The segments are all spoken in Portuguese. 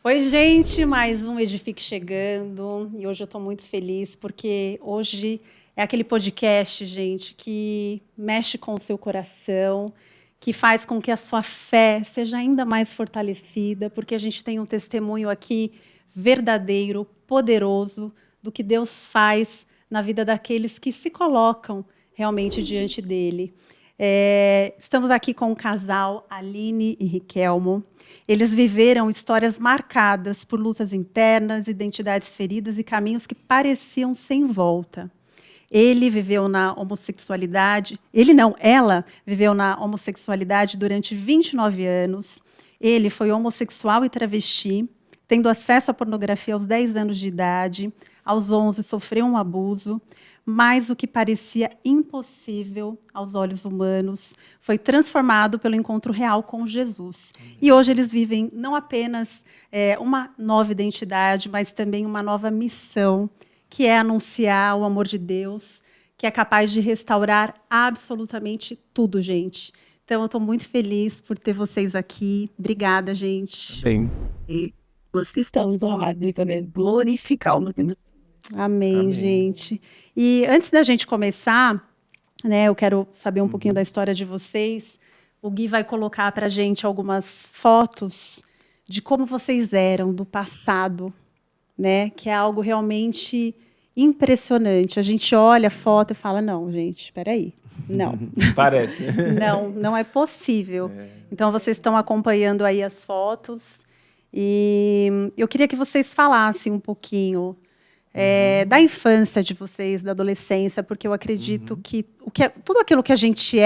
Oi, gente, mais um Edifique chegando e hoje eu estou muito feliz porque hoje é aquele podcast, gente, que mexe com o seu coração, que faz com que a sua fé seja ainda mais fortalecida, porque a gente tem um testemunho aqui verdadeiro, poderoso, do que Deus faz na vida daqueles que se colocam realmente diante dele. Estamos aqui com o casal Aline e Riquelmo. Eles viveram histórias marcadas por lutas internas, identidades feridas e caminhos que pareciam sem volta. Ele viveu na homossexualidade, ela viveu na homossexualidade durante 29 anos. Ele foi homossexual e travesti, tendo acesso à pornografia aos 10 anos de idade. Aos 11 sofreu um abuso, mas o que parecia impossível aos olhos humanos foi transformado pelo encontro real com Jesus. E hoje eles vivem não apenas uma nova identidade, mas também uma nova missão, que é anunciar o amor de Deus, que é capaz de restaurar absolutamente tudo, gente. Então, eu estou muito feliz por ter vocês aqui. Obrigada, gente. Bem, E vocês estão honrados também glorificar o nome do Amém, Amém. gente. E antes da gente começar, né, eu quero saber um pouquinho da história de vocês. O Gui vai colocar para a gente algumas fotos de como vocês eram do passado, né? Que é algo realmente impressionante. A gente olha a foto e fala, não, gente, espera aí. Não, parece. não é possível. Então, vocês estão acompanhando aí as fotos. E eu queria que vocês falassem um pouquinho da infância de vocês, da adolescência, porque eu acredito que tudo aquilo que a gente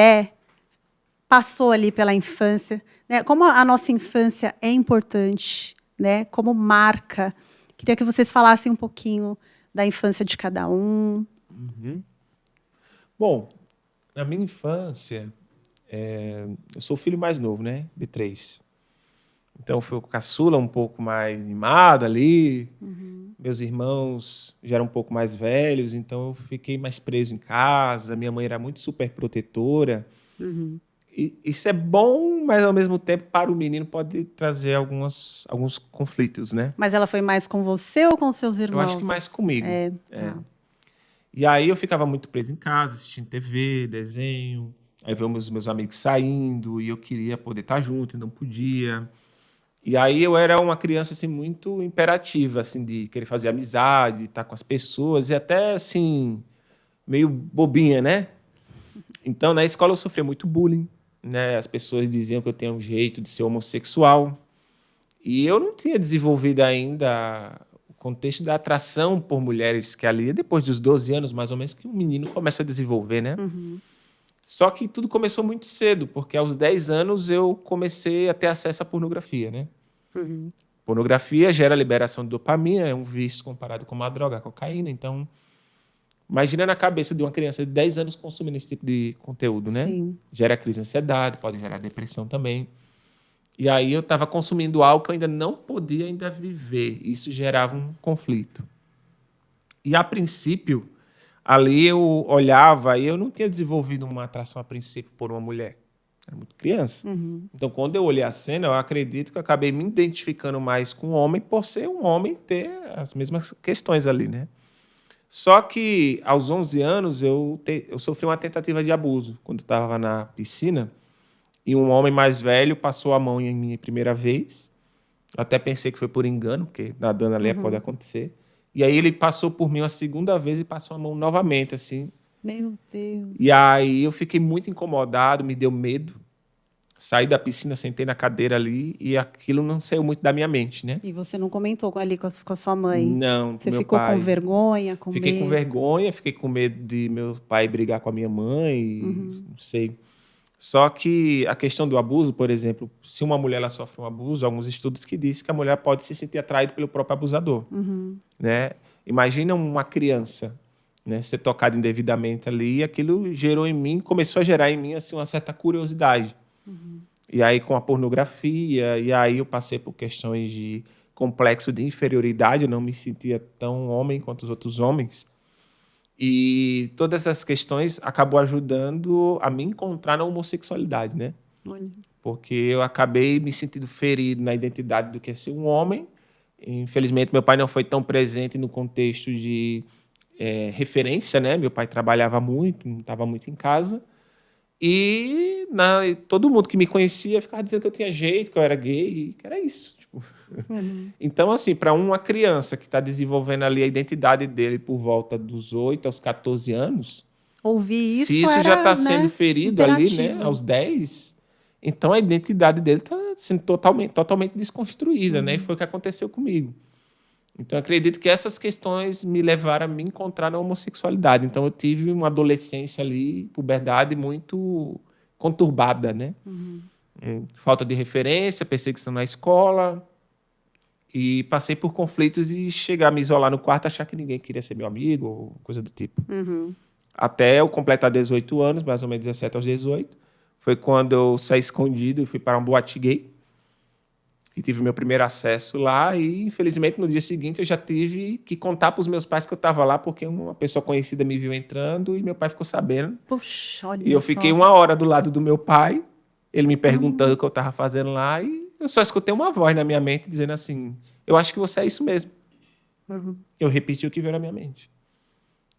passou ali pela infância, né? Como a nossa infância é importante, né? Como marca. Queria que vocês falassem um pouquinho da infância de cada um. Bom, na minha infância, eu sou o filho mais novo, né? De 3. Então, fui o caçula um pouco mais animado ali. Meus irmãos já eram um pouco mais velhos, então eu fiquei mais preso em casa. Minha mãe era muito super protetora. E isso é bom, mas ao mesmo tempo, para o menino, pode trazer alguns conflitos, né? Mas ela foi mais com você ou com seus irmãos? Eu acho que mais comigo. Tá. E aí eu ficava muito preso em casa, assistindo TV, desenho. Aí vemos os meus amigos saindo e eu queria poder estar junto e não podia. E aí eu era uma criança assim muito imperativa, assim, de querer fazer amizade, estar com as pessoas e até assim meio bobinha, né? Então na escola eu sofria muito bullying, né? As pessoas diziam que eu tinha um jeito de ser homossexual. E eu não tinha desenvolvido ainda o contexto da atração por mulheres, que ali é depois dos 12 anos, mais ou menos, que um menino começa a desenvolver, né? Só que tudo começou muito cedo, porque aos 10 anos eu comecei a ter acesso à pornografia, né? Pornografia gera liberação de dopamina, é um vício comparado com uma droga, a cocaína. Então, imagina na cabeça de uma criança de 10 anos consumindo esse tipo de conteúdo, né? Sim. Gera crise de ansiedade, pode gerar depressão também. E aí eu estava consumindo algo que eu ainda não podia ainda viver. Isso gerava um conflito. E a princípio, ali eu olhava e eu não tinha desenvolvido uma atração a princípio por uma mulher. Era muito criança. Então, quando eu olhei a cena, eu acredito que eu acabei me identificando mais com o homem por ser um homem e ter as mesmas questões ali, né? Só que aos 11 anos eu sofri uma tentativa de abuso quando estava na piscina. E um homem mais velho passou a mão em mim a primeira vez. Eu até pensei que foi por engano, porque nadando ali pode acontecer. E aí ele passou por mim uma segunda vez e passou a mão novamente, assim. Meu Deus. E aí eu fiquei muito incomodado, me deu medo. Saí da piscina, sentei na cadeira ali e aquilo não saiu muito da minha mente, né? E você não comentou ali com a sua mãe? Não, com Você meu ficou pai. com vergonha, com Fiquei medo? com vergonha, fiquei com medo de meu pai brigar com a minha mãe, não sei. Só que a questão do abuso, por exemplo, se uma mulher ela sofre um abuso, alguns estudos que dizem que a mulher pode se sentir atraída pelo próprio abusador, né? Imagina uma criança, né, ser tocada indevidamente ali, e aquilo gerou em mim, começou a gerar em mim assim uma certa curiosidade. E aí com a pornografia, e aí eu passei por questões de complexo de inferioridade, eu não me sentia tão homem quanto os outros homens. E todas essas questões acabou ajudando a me encontrar na homossexualidade, né? Olha. Porque eu acabei me sentindo ferido na identidade do que é ser um homem, Infelizmente, meu pai não foi tão presente no contexto de referência, né? Meu pai trabalhava muito, não estava muito em casa. E todo mundo que me conhecia ficava dizendo que eu tinha jeito, que eu era gay, que era isso. Tipo. Então, assim, para uma criança que está desenvolvendo ali a identidade dele por volta dos 8 aos 14 anos, Ouvir se isso isso já era, está sendo né, ferido ali, né, imperativo. aos 10, então a identidade dele está sendo totalmente desconstruída, né? E foi o que aconteceu comigo. Então, eu acredito que essas questões me levaram a me encontrar na homossexualidade. Então, eu tive uma adolescência ali, puberdade muito conturbada, né? Falta de referência, perseguição na escola, e passei por conflitos e chegar a me isolar no quarto, achar que ninguém queria ser meu amigo, ou coisa do tipo. Até eu completar 18 anos, mais ou menos 17 aos 18, foi quando eu saí escondido e fui para um boate gay. E tive meu primeiro acesso lá e, infelizmente, no dia seguinte eu já tive que contar para os meus pais que eu estava lá porque uma pessoa conhecida me viu entrando e meu pai ficou sabendo. Puxa, E olha eu fiquei só. 1 hora do lado do meu pai, ele me perguntando o que eu estava fazendo lá e eu só escutei uma voz na minha mente dizendo assim, eu acho que você é isso mesmo. Eu repeti o que veio na minha mente.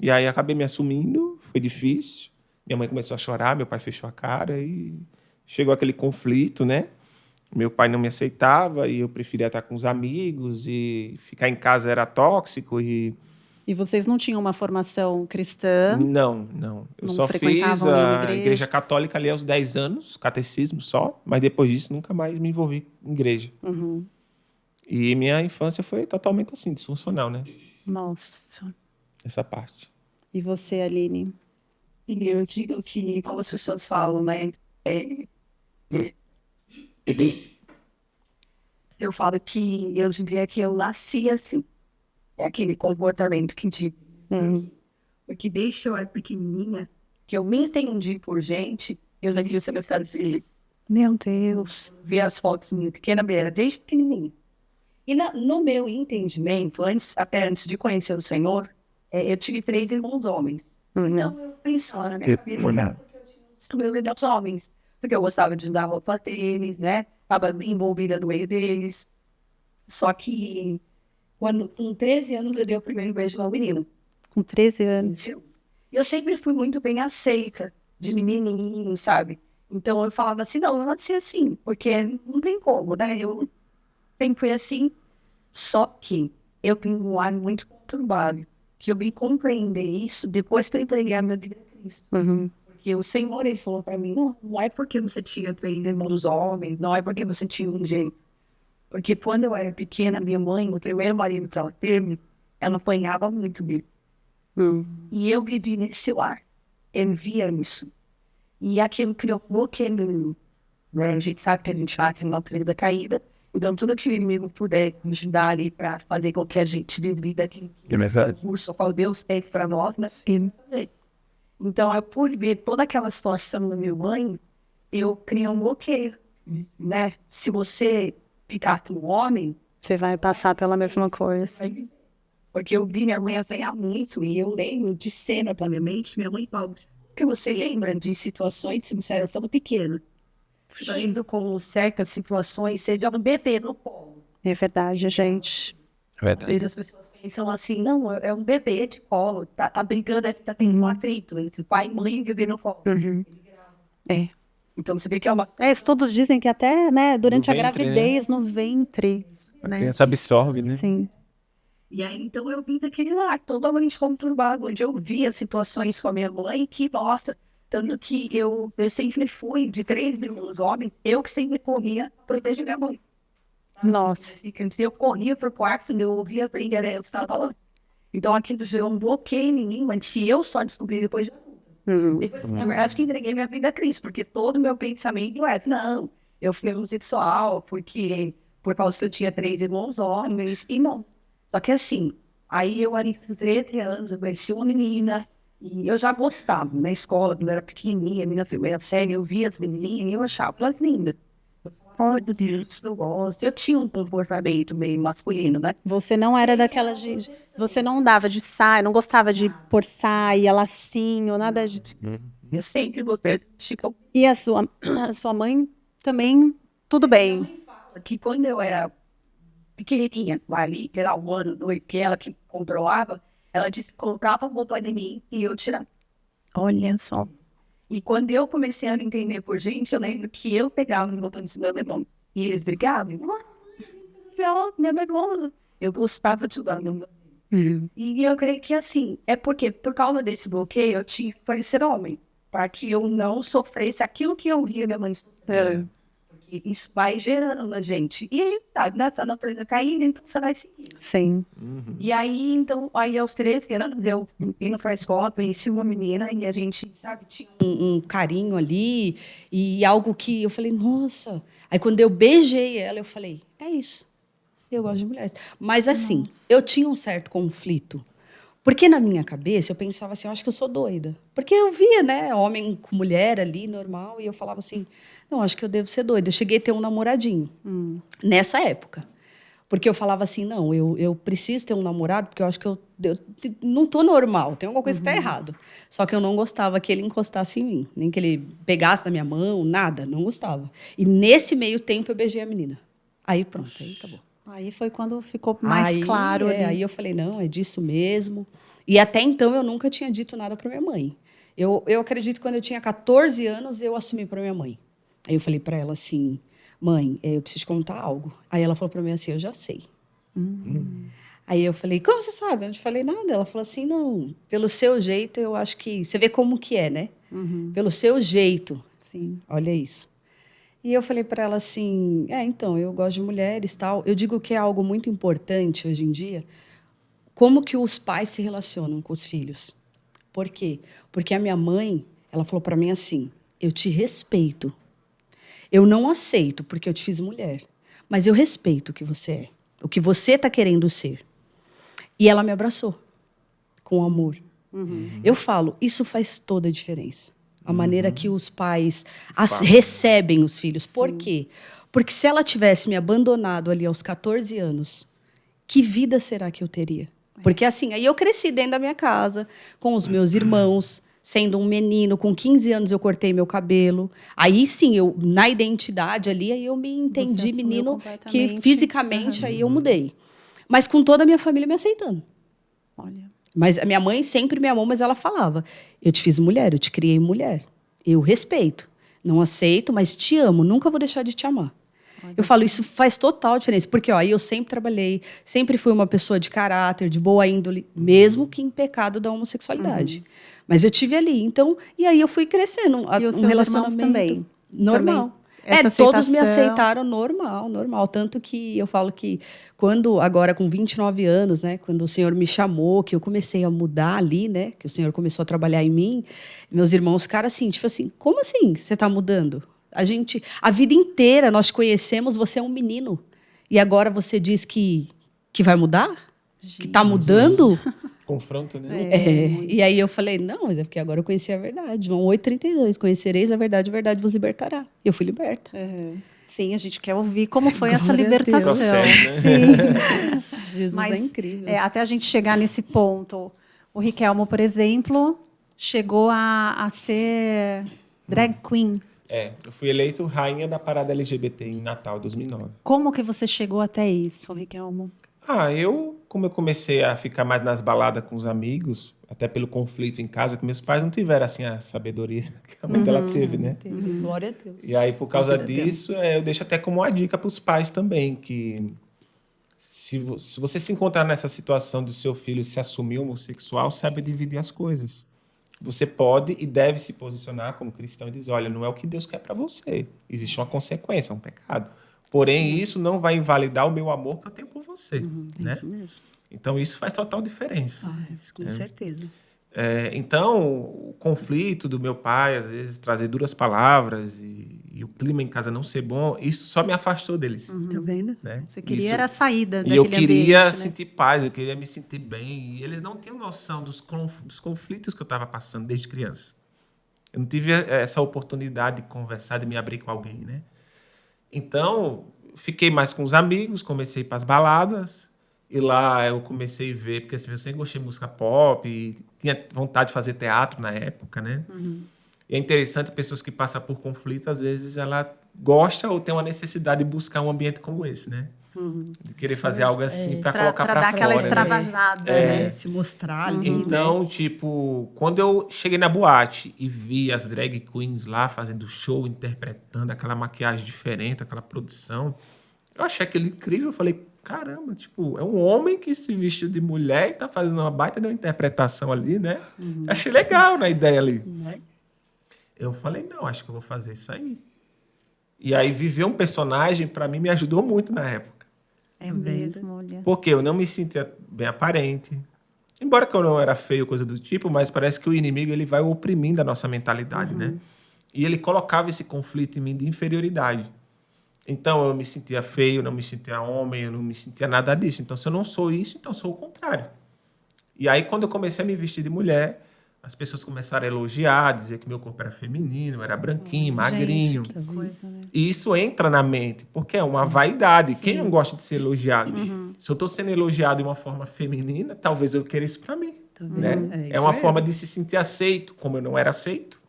E aí acabei me assumindo, foi difícil. Minha mãe começou a chorar, meu pai fechou a cara e chegou aquele conflito, né? Meu pai não me aceitava e eu preferia estar com os amigos e ficar em casa era tóxico e E vocês não tinham uma formação cristã? não. Eu Não só fiz frequentavam nenhuma a igreja? igreja católica ali aos 10 anos, catecismo só, mas depois disso nunca mais me envolvi em igreja. E minha infância foi totalmente assim, disfuncional, né? Nossa. Essa parte. E você, Aline? E eu digo que, como as pessoas falam, né? é, eu falo que eu diria que eu nasci assim. É aquele comportamento que digo. Porque desde que eu era pequenininha, que eu me entendi por gente, eu já queria ser meu filho. Meu Deus. Ver as fotos minha pequena beira, desde pequenininha. E no meu entendimento, até antes de conhecer o Senhor, eu tive 3 irmãos homens. Então eu pensava na minha cabeça, os meus irmãos homens. Porque eu gostava de dar roupa deles, né? Estava envolvida no meio deles. Só que, com 13 anos, eu dei o primeiro beijo no menino. Com 13 anos. Eu sempre fui muito bem aceita de menininho, sabe? Então eu falava assim, não, eu não ser assim, porque não tem como, né? Eu sempre fui assim, só que eu tenho um ar muito conturbado, que eu vim compreender isso depois que eu entreguei a minha vida a Cristo. Porque o Senhor, ele falou para mim, não é porque você tinha 3 irmãos homens, não é porque você tinha um jeito. Porque quando eu era pequena, minha mãe, o primeiro marido que ela teve, ela apanhava muito dele. E eu vivi nesse lar. Eu via isso. E aquilo criou um bloqueio em mim, né? A gente sabe que a gente faz uma vida caída. Então, tudo que o inimigo puder nos dar ali para fazer com que a gente vive daquilo que o curso fala, Deus tem para nós, mas ele fazer. Então, eu por ver toda aquela situação da minha mãe, eu criei um bloqueio, né? Se você ficar com um homem, Você vai passar pela mesma coisa. porque eu vi minha mãe apanhar muito e eu lembro de cena pra minha mente, minha mãe fala, porque você lembra de situações, se você era tão pequena, eu lembro com certas situações, seja um bebê no colo. É verdade, gente. Às vezes as pessoas pensam assim, não, é um bebê de colo, tá brincando, tá tendo um atrito entre pai e mãe e bebê no colo. É. Então você vê que é uma... Estudos dizem que até, né, durante a ventre, gravidez, no ventre, A né? criança absorve, né? Sim. E aí, então, eu vim daquele lar totalmente conturbado, onde eu via situações com a minha mãe que, nossa, tanto que eu sempre fui de 3 irmãos homens, eu que sempre corria proteger minha mãe. Nossa. E que eu corria pro quarto, eu ouvia a briga, eu estava lá. Então, aquilo gerou um bloqueio em mim, mas que eu só descobri depois de adulta. Depois, na verdade, que entreguei minha vida a Cristo, porque todo o meu pensamento é, não, eu fui homossexual, porque por causa que eu tinha 3 irmãos homens, e não. Só que assim, aí eu ali com 13 anos, eu conheci uma menina, e eu já gostava, na escola, quando eu era pequenininha, na primeira série, eu via as menininhas e eu achava elas lindas. Oh, meu Deus, eu gosto. Eu tinha um comportamento meio masculino, né? Você não era daquela de... Você não andava de saia, não gostava de pôr saia, lacinho, nada de... Eu sempre gostei de chico. E a sua mãe também, tudo bem. Que quando eu era pequenininha, lá ali, era um ano, dois, que ela que controlava, ela disse que comprava roupa de mim e eu tirava. Olha só. E quando eu comecei a entender por gente, eu lembro que eu pegava no botão do meu irmão e eles brigavam. Minha irmã, eu gostava de estudar. E eu creio que assim, é porque por causa desse bloqueio eu tinha que conhecer homem, para que eu não sofresse aquilo que eu via minha mãe sofrer. Porque isso vai gerando na gente. E aí, sabe, nessa natureza caída, então você vai seguir. Sim. E aí, então, aí aos 13 anos, eu indo pra escola, conheci uma menina e a gente, sabe, tinha um carinho ali e algo que eu falei, nossa. Aí quando eu beijei ela, eu falei, é isso. Eu gosto de mulheres. Mas assim, eu tinha um certo conflito. Porque na minha cabeça eu pensava assim, eu acho que eu sou doida. Porque eu via, né, homem com mulher ali, normal, e eu falava assim, não, acho que eu devo ser doida. Eu cheguei a ter um namoradinho nessa época. Porque eu falava assim, não, eu preciso ter um namorado, porque eu acho que eu não tô normal, tem alguma coisa que tá errado. Só que eu não gostava que ele encostasse em mim, nem que ele pegasse na minha mão, nada, não gostava. E nesse meio tempo eu beijei a menina. Aí pronto, aí acabou. Aí foi quando ficou mais claro ali. Aí eu falei, não, é disso mesmo. E até então eu nunca tinha dito nada para minha mãe. Eu acredito que quando eu tinha 14 anos, eu assumi para minha mãe. Aí eu falei para ela assim, mãe, eu preciso te contar algo. Aí ela falou para mim assim, eu já sei. Aí eu falei, como você sabe? Eu não te falei nada. Ela falou assim, não, pelo seu jeito, eu acho que... Você vê como que é, né? Pelo seu jeito. Sim. Olha isso. E eu falei para ela assim, então, eu gosto de mulheres, tal. Eu digo que é algo muito importante hoje em dia, como que os pais se relacionam com os filhos. Por quê? Porque a minha mãe, ela falou para mim assim, eu te respeito. Eu não aceito porque eu te fiz mulher, mas eu respeito o que você é, o que você está querendo ser. E ela me abraçou com amor. Eu falo, isso faz toda a diferença. A maneira que os pais recebem os filhos. Por quê? Porque se ela tivesse me abandonado ali aos 14 anos, que vida será que eu teria? Porque assim, aí eu cresci dentro da minha casa, com os meus irmãos, sendo um menino, com 15 anos eu cortei meu cabelo. Aí sim, eu na identidade ali, aí eu me entendi menino que fisicamente aí eu mudei. Mas com toda a minha família me aceitando. Olha. Mas a minha mãe sempre me amou, mas ela falava, eu te fiz mulher, eu te criei mulher. Eu respeito, não aceito, mas te amo, nunca vou deixar de te amar. Eu falo, isso faz total diferença, porque ó, eu sempre trabalhei, sempre fui uma pessoa de caráter, de boa índole, mesmo que em pecado da homossexualidade. Mas eu tive ali, então, e aí eu fui crescendo, E os um seus relacionamento irmãos também? normal. Essa Todos me aceitação. aceitaram normal. Tanto que eu falo que quando, agora com 29 anos, né, quando o Senhor me chamou, que eu comecei a mudar ali, né, que o Senhor começou a trabalhar em mim, meus irmãos ficaram assim, tipo assim, como assim você está mudando? A vida inteira nós te conhecemos, você é um menino. E agora você diz que vai mudar? Que está mudando? Confronto, né? E aí eu falei, não, mas é porque agora eu conheci a verdade. João 8,32, conhecereis a verdade vos libertará. Eu fui liberta. Sim, a gente quer ouvir como foi essa Glória a Deus. libertação. Processo, Sim. Jesus Mas, é incrível. até a gente chegar nesse ponto, o Riquelmo, por exemplo, chegou a ser drag queen. Eu fui eleito rainha da parada LGBT em Natal 2009. Como que você chegou até isso, Riquelmo? Como eu comecei a ficar mais nas baladas com os amigos, até pelo conflito em casa, que meus pais não tiveram assim a sabedoria que a mãe dela teve, né? Glória a Deus. E aí, por causa disso, eu deixo até como uma dica para os pais também, que se você se encontrar nessa situação do seu filho se assumir homossexual, saiba dividir as coisas. Você pode e deve se posicionar como cristão e dizer, olha, não é o que Deus quer para você. Existe uma consequência, um pecado. Porém, isso não vai invalidar o meu amor que eu tenho por você. Né? Isso mesmo. Então, isso faz total diferença. Com certeza. Então, o conflito do meu pai, às vezes, trazer duras palavras e o clima em casa não ser bom, isso só me afastou deles. Tá vendo? Né? Você queria era a saída E daquele eu queria ambiente, né? sentir paz, eu queria me sentir bem. E eles não tinham noção dos conflitos que eu estava passando desde criança. Eu não tive essa oportunidade de conversar, de me abrir com alguém, né? Então, fiquei mais com os amigos, comecei para as baladas. E lá eu comecei a ver, porque assim, eu sempre gostei de música pop, e tinha vontade de fazer teatro na época, né? E é interessante, pessoas que passam por conflito, às vezes ela gosta ou tem uma necessidade de buscar um ambiente como esse, né? De querer fazer algo assim para colocar Pra para dar fora. aquela né? extravasada, É. né? Se mostrar ali, Então, né? tipo, quando eu cheguei na boate e vi as drag queens lá fazendo show, interpretando aquela maquiagem diferente, aquela produção, eu achei aquilo incrível. Eu falei, caramba, tipo, é um homem que se vestiu de mulher e tá fazendo uma baita de uma interpretação ali, né? Achei legal na ideia ali. Eu falei, não, acho que eu vou fazer isso aí. E aí, viver um personagem, para mim, me ajudou muito na época. É mesmo, olha. Porque eu não me sentia bem aparente. Embora que eu não era feio, coisa do tipo, mas parece que o inimigo ele vai oprimindo a nossa mentalidade, né? E ele colocava esse conflito em mim de inferioridade. Então, eu me sentia feio, não me sentia homem, eu não me sentia nada disso. Então, se eu não sou isso, então sou o contrário. E aí, quando eu comecei a me vestir de mulher, as pessoas começaram a elogiar, dizer que meu corpo era feminino, era branquinho, magrinho. Gente, que coisa, né? E isso entra na mente, porque é uma vaidade. Quem não gosta de ser elogiado? Se eu estou sendo elogiado de uma forma feminina, talvez eu queira isso para mim. Né? É uma forma de se sentir aceito, como eu não era aceito,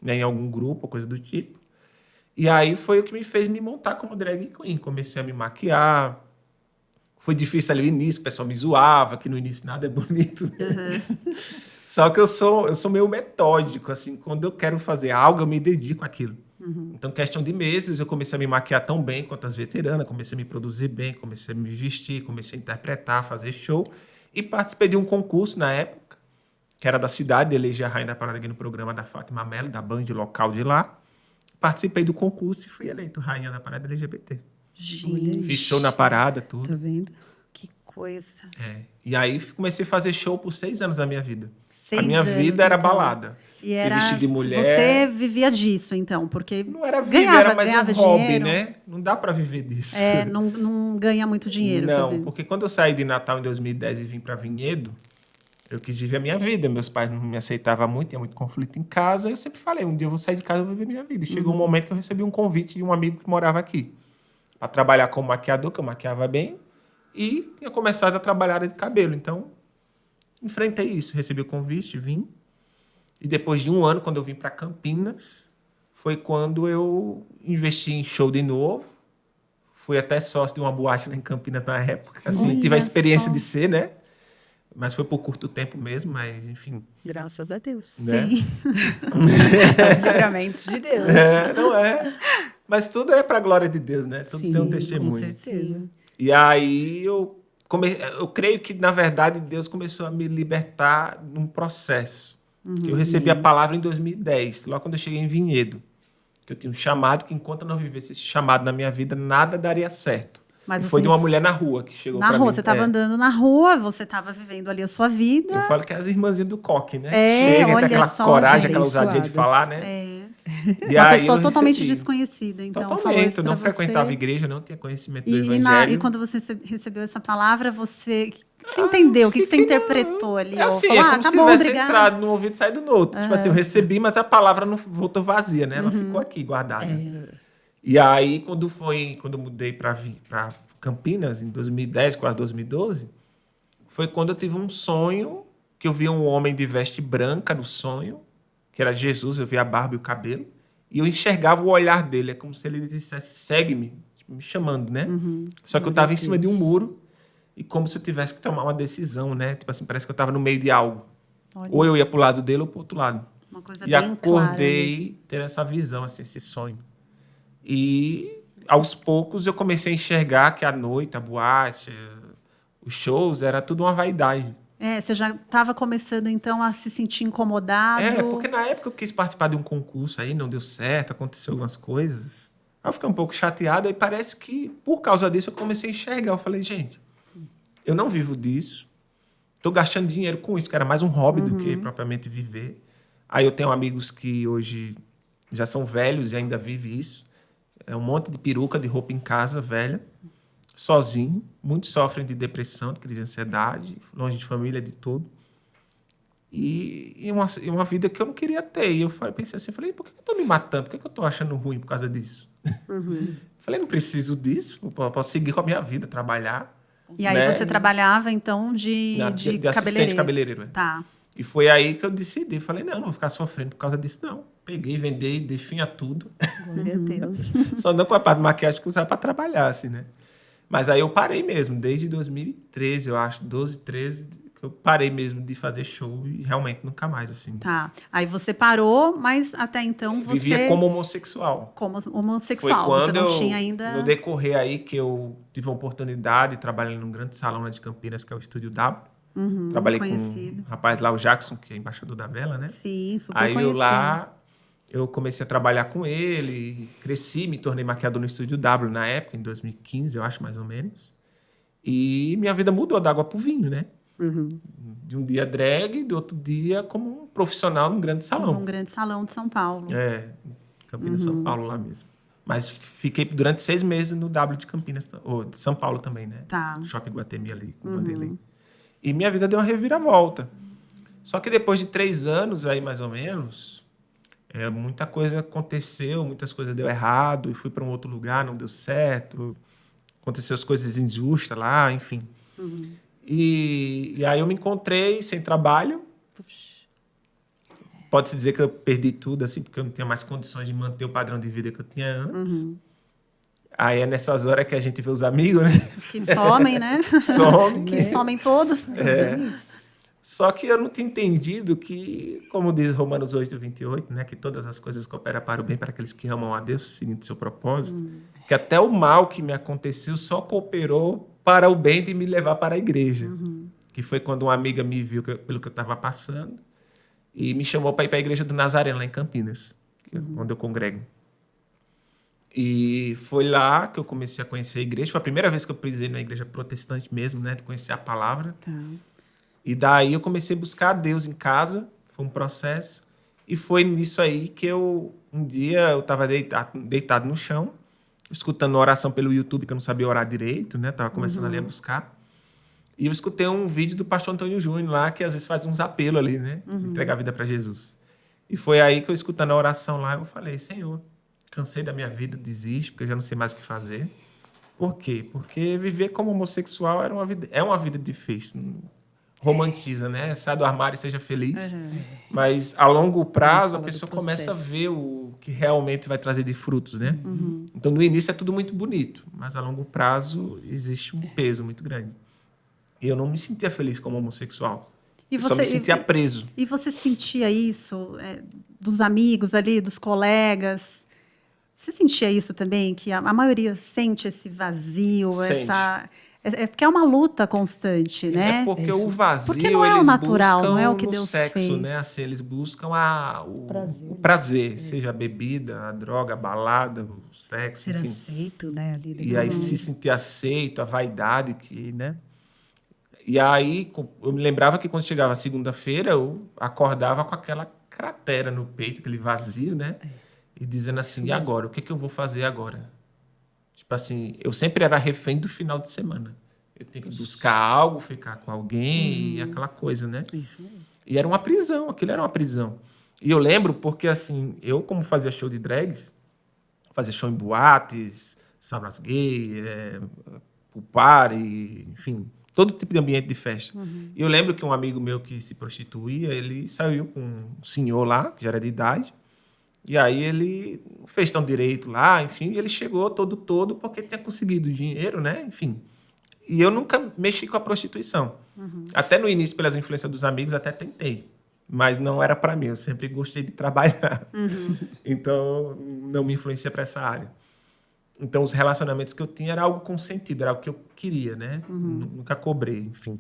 né, em algum grupo, coisa do tipo. E aí foi o que me fez me montar como drag queen. Comecei a me maquiar. Foi difícil ali no início, o pessoal me zoava, que no início nada é bonito. Né? Só que eu sou meio metódico, assim, quando eu quero fazer algo, eu me dedico àquilo. Então, questão de meses, eu comecei a me maquiar tão bem quanto as veteranas, comecei a me produzir bem, comecei a me vestir, comecei a interpretar, fazer show, e participei de um concurso na época, que era da cidade, de eleger a Rainha da Parada aqui no programa da Fátima Mello, da Band local de lá. Participei do concurso e fui eleito Rainha da Parada LGBT. Gente, Fiz show na parada, tudo. Tá vendo? que coisa. E aí comecei a fazer show por 6 anos da minha vida. 6 a minha anos, vida era então. balada. E Se era, vestir de mulher. Você vivia disso, então, porque Não era viver, ganhava, era mais ganhava um hobby, dinheiro. né? Não dá pra viver disso. Não ganha muito dinheiro. Não, fazer. porque quando eu saí de Natal em 2010 e vim para Vinhedo, eu quis viver a minha vida. Meus pais não me aceitavam muito, tinha muito conflito em casa. Eu sempre falei, um dia eu vou sair de casa e vou viver minha vida. E chegou um momento que eu recebi um convite de um amigo que morava aqui para trabalhar como maquiador, que eu maquiava bem, e tinha começado a trabalhar área de cabelo. Então, enfrentei isso. Recebi o convite, vim. E depois de um ano, quando eu vim para Campinas, foi quando eu investi em show de novo. Fui até sócio de uma boate lá em Campinas na época. Assim, Olha tive a experiência só. de ser, né? Mas foi por curto tempo mesmo, mas enfim. Graças a Deus. Né? Sim. Os livramentos de Deus. Não é. Mas tudo é para a glória de Deus, né? Tudo tem um testemunho. Com certeza. E aí eu creio que, na verdade, Deus começou a me libertar num processo. Eu recebi a palavra em 2010, logo quando eu cheguei em Vinhedo. Que eu tinha um chamado que, enquanto eu não vivesse esse chamado na minha vida, nada daria certo. Mas E foi você- de uma mulher na rua que chegou Na pra rua, mim. você estava andando na rua, você estava vivendo ali a sua vida. Eu falo que é as irmãzinhas do coque, né? É, Chega, tem olha aquela só, coragem, gente. aquela ousadia de Abençoadas. falar, né? É. E Uma aí pessoa eu totalmente recebi. desconhecida. Então, falou Totalmente. isso Eu não pra frequentava você. igreja, não tinha conhecimento do E evangelho. quando você recebeu essa palavra, você entendeu? O que você interpretou ali? É assim, Falou, é como tá se bom, tivesse obrigada. entrado num ouvido e saído no outro. Tipo assim, eu recebi, mas a palavra não voltou vazia, né? Ela ficou aqui, guardada. E aí, quando eu mudei para Campinas, em 2010, quase 2012, foi quando eu tive um sonho, que eu vi um homem de veste branca no sonho, que era Jesus, eu vi a barba e o cabelo, e eu enxergava o olhar dele, é como se ele dissesse, segue-me, tipo, me chamando, né? Só que eu estava em cima de um muro, e como se eu tivesse que tomar uma decisão, né? Tipo assim, parece que eu estava no meio de algo. Olha, Ou eu ia para o lado dele ou para o outro lado. uma coisa E bem clara mesmo. acordei tendo essa visão, assim, esse sonho. E aos poucos eu comecei a enxergar que a noite, a boate, os shows, era tudo uma vaidade. Você já estava começando, então, a se sentir incomodado. Porque na época eu quis participar de um concurso aí, não deu certo, aconteceu algumas coisas. Aí eu fiquei um pouco chateado, e parece que por causa disso eu comecei a enxergar. Eu falei, gente, eu não vivo disso, estou gastando dinheiro com isso, que era mais um hobby do que propriamente viver. Aí eu tenho amigos que hoje já são velhos e ainda vivem isso. É um monte de peruca, de roupa em casa, velha, sozinho. Muitos sofrem de depressão, de crise de ansiedade, longe de família, de tudo. E uma vida que eu não queria ter. E eu pensei assim, por que eu estou me matando? Por que eu estou achando ruim por causa disso? Falei, não preciso disso, eu posso seguir com a minha vida, trabalhar. E aí né? você trabalhava, então, de assistente cabeleireiro. cabeleireiro. É. Tá. E foi aí que eu decidi. Falei, não vou ficar sofrendo por causa disso, não. Peguei, vendi, dei fim a tudo. Glória a Deus. Só não com a parte de maquiagem que eu usava para trabalhar, assim, né? Mas aí eu parei mesmo, desde 2013, eu acho, 12, 13, que eu parei mesmo de fazer show e realmente nunca mais, assim. Tá. Aí você parou, mas até então você... Vivia como homossexual. Como Foi homossexual. Você quando não tinha ainda... no decorrer aí, que eu tive a oportunidade de trabalhar num grande salão lá de Campinas, que é o Estúdio W. Trabalhei conhecido. com um rapaz lá, o Jackson, que é embaixador da Vela, né? Sim, super Aí conhecido. eu comecei a trabalhar com ele, cresci, me tornei maquiador no Estúdio W na época, em 2015, eu acho, mais ou menos. E minha vida mudou da água pro vinho, né? De um dia drag, do outro dia como um profissional num grande salão. Num grande salão de São Paulo. Campinas, São Paulo, lá mesmo. Mas fiquei durante 6 meses no W de Campinas, ou de São Paulo também, né? Tá. Shopping Guatemi ali, com o Vanderlei. E minha vida deu uma reviravolta. Só que depois de 3 anos aí, mais ou menos, muita coisa aconteceu, muitas coisas deu errado, e fui para um outro lugar, não deu certo. Aconteceu as coisas injustas lá, enfim. E aí eu me encontrei sem trabalho. Pode-se dizer que eu perdi tudo, assim, porque eu não tinha mais condições de manter o padrão de vida que eu tinha antes. Aí é nessas horas que a gente vê os amigos, né? Que somem, né? Some. Que somem todos. Só que eu não tinha entendido que, como diz Romanos 8, 28, né? Que todas as coisas cooperam para o bem para aqueles que amam a Deus, seguindo seu propósito. Que até o mal que me aconteceu só cooperou para o bem de me levar para a igreja. Que foi quando uma amiga me viu pelo que eu estava passando e me chamou para ir para a igreja do Nazareno, lá em Campinas, que é onde eu congrego. E foi lá que eu comecei a conhecer a igreja. Foi a primeira vez que eu pisei na igreja protestante mesmo, né? De conhecer a palavra. Tá. E daí eu comecei a buscar a Deus em casa. Foi um processo. E foi nisso aí que um dia eu estava deitado no chão, escutando uma oração pelo YouTube, que eu não sabia orar direito, né? Tava começando ali a buscar. E eu escutei um vídeo do pastor Antônio Júnior lá, que às vezes faz uns apelos ali, né? Entregar a vida para Jesus. E foi aí que eu, escutando a oração lá, eu falei, Senhor, cansei da minha vida, desisto, porque eu já não sei mais o que fazer. Por quê? Porque viver como homossexual é uma vida difícil. Romantiza, né? Sai do armário e seja feliz. Mas a longo prazo a pessoa começa a ver o que realmente vai trazer de frutos, né? Então no início é tudo muito bonito, mas a longo prazo existe um peso muito grande. E eu não me sentia feliz como homossexual. Eu só me sentia preso. E você sentia isso dos amigos ali, dos colegas? Você sentia isso também? Que a maioria sente esse vazio, Sente. porque é uma luta constante, né? É porque o vazio, porque não é o eles natural, buscam não é o que no Deus sexo, fez. né? Assim, eles buscam o prazer, seja a bebida, a droga, a balada, o sexo, Ser enfim. aceito, né? Ali E aí se sentir aceito, a vaidade né? E aí eu me lembrava que quando chegava a segunda-feira, eu acordava com aquela cratera no peito, aquele vazio, né? E dizendo assim, e agora? O que eu vou fazer agora? Tipo assim, eu sempre era refém do final de semana. Eu tenho que buscar algo, ficar com alguém e aquela coisa, né? Isso mesmo. E era uma prisão, aquilo era uma prisão. E eu lembro porque, assim, eu como fazia show de drags, fazia show em boates, saunas gay, pool party, enfim, todo tipo de ambiente de festa. E eu lembro que um amigo meu que se prostituía, ele saiu com um senhor lá, que já era de idade, e aí ele fez tão direito lá, enfim, e ele chegou todo porque tinha conseguido dinheiro, né? Enfim. E eu nunca mexi com a prostituição. Até no início, pelas influências dos amigos, até tentei. Mas não era para mim, eu sempre gostei de trabalhar. Então, não me influencia para essa área. Então, os relacionamentos que eu tinha era algo consentido, era algo que eu queria, né? Nunca cobrei, enfim.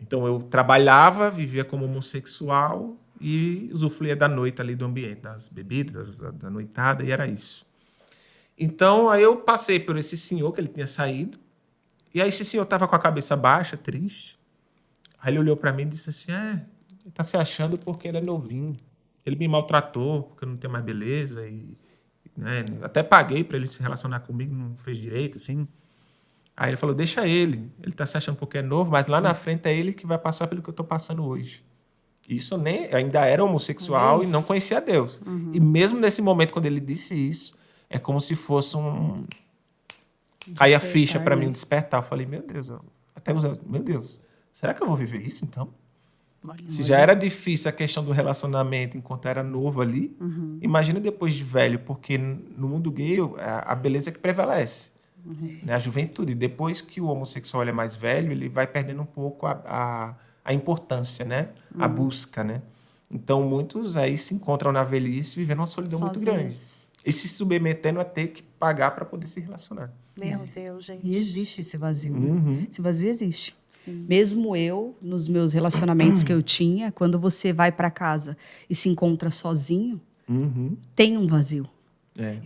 Então, eu trabalhava, vivia como homossexual e usufruía da noite ali do ambiente, das bebidas, da noitada, e era isso. Então, aí eu passei por esse senhor, que ele tinha saído, e aí esse senhor estava com a cabeça baixa, triste. Aí ele olhou para mim e disse assim, ele está se achando porque ele é novinho. Ele me maltratou, porque eu não tenho mais beleza, e né, até paguei para ele se relacionar comigo, não fez direito, assim. Aí ele falou, deixa ele está se achando porque é novo, mas lá na frente é ele que vai passar pelo que eu estou passando hoje. Isso ainda era homossexual e não conhecia Deus. E mesmo nesse momento, quando ele disse isso, é como se fosse Aí a ficha para mim despertar. Eu falei, meu Deus, será que eu vou viver isso então? Se já era difícil a questão do relacionamento enquanto era novo ali, imagina depois de velho, porque no mundo gay a beleza é que prevalece. né? A juventude. Depois que o homossexual é mais velho, ele vai perdendo um pouco a importância, né? A busca, né? Então, muitos aí se encontram na velhice vivendo uma solidão muito grande. Sozinhos. E se submetendo a ter que pagar para poder se relacionar. Meu Deus, gente. E existe esse vazio, né? Uhum. Esse vazio existe. Sim. Mesmo eu, nos meus relacionamentos que eu tinha, quando você vai para casa e se encontra sozinho, Uhum. tem um vazio. É.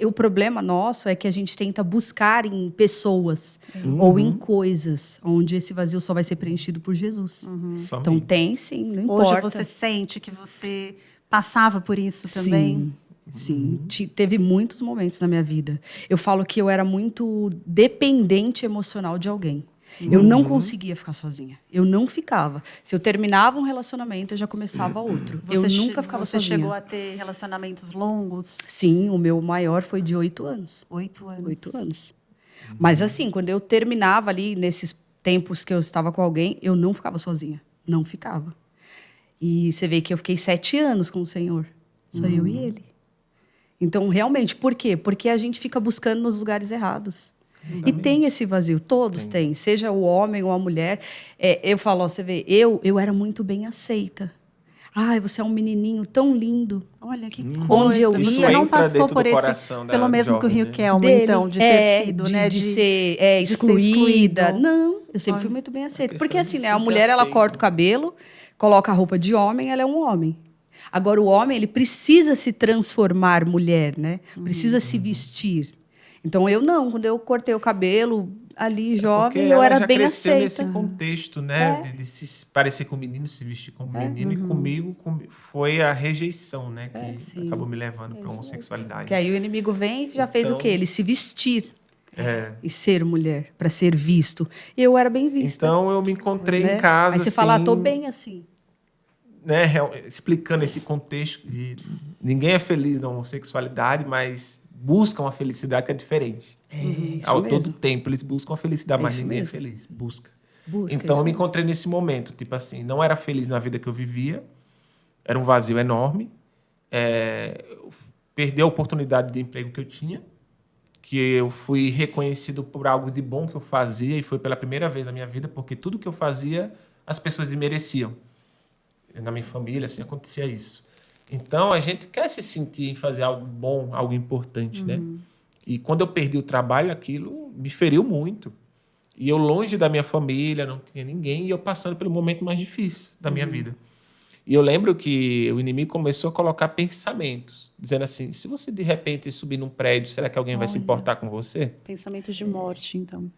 E o problema nosso é que a gente tenta buscar em pessoas Uhum. ou em coisas onde esse vazio só vai ser preenchido por Jesus. Somente. Então tem sim, não Hoje importa. você sente que você passava por isso também? Sim. Teve muitos momentos na minha vida. Eu falo que eu era muito dependente emocional de alguém. Eu não conseguia ficar sozinha. Eu não ficava. Se eu terminava um relacionamento, eu já começava outro. Eu nunca ficava Você sozinha. chegou a ter relacionamentos longos? Sim, o meu maior foi de 8 anos. 8 anos. 8 anos. Mas assim, quando eu terminava ali, nesses tempos que eu estava com alguém, eu não ficava sozinha. Não ficava. E você vê que eu fiquei 7 anos com o Senhor. Só eu e ele. Então, realmente, por quê? Porque a gente fica buscando nos lugares errados. E tem esse vazio, todos têm. Seja o homem ou a mulher. Eu falo, ó, você vê, eu era muito bem aceita. Ai, você é um menininho tão lindo. Olha que Onde coisa. eu Isso Você não entra passou dentro por do esse, coração da pelo mesmo que o jovem, Rio né? Kelma, Dele, então, de ter sido, né? de ser de ser excluída. excluído. Não, eu sempre fui Olha, muito bem aceita. questão Porque de assim, né, se a mulher, ela aceita. corta o cabelo, coloca a roupa de homem, ela é um homem. Agora, o homem, ele precisa se transformar mulher, né? Precisa se vestir. Então, eu não. Quando eu cortei o cabelo, ali, Porque jovem, eu ela era já bem cresceu aceita. nesse contexto, né? De se parecer com o menino, se vestir como menino. E comigo foi a rejeição, né? Que sim. acabou me levando para a homossexualidade. Que aí o inimigo vem e já fez o Então, quê? Ele se vestir É. e ser mulher, para ser visto. Eu era bem vista. Então eu me encontrei né? em casa, Aí você fala, assim, tô bem assim. né, explicando esse contexto de ninguém é feliz na homossexualidade, mas buscam uma felicidade que é diferente. Isso Ao mesmo. todo tempo eles buscam a felicidade, É mas isso ninguém mesmo. é feliz. Busca. Busca Então isso eu me mesmo. encontrei nesse momento, tipo assim, não era feliz na vida que eu vivia, era um vazio enorme, eu perdi a oportunidade de emprego que eu tinha, que eu fui reconhecido por algo de bom que eu fazia, e foi pela primeira vez na minha vida, porque tudo que eu fazia, as pessoas desmereciam. Na minha família, assim, acontecia isso. Então, a gente quer se sentir em fazer algo bom, algo importante, né? E quando eu perdi o trabalho, aquilo me feriu muito. E eu longe da minha família, não tinha ninguém, e eu passando pelo momento mais difícil da minha vida. E eu lembro que o inimigo começou a colocar pensamentos, dizendo assim, se você de repente subir num prédio, será que alguém vai se Olha. importar com você? Pensamentos de morte, então.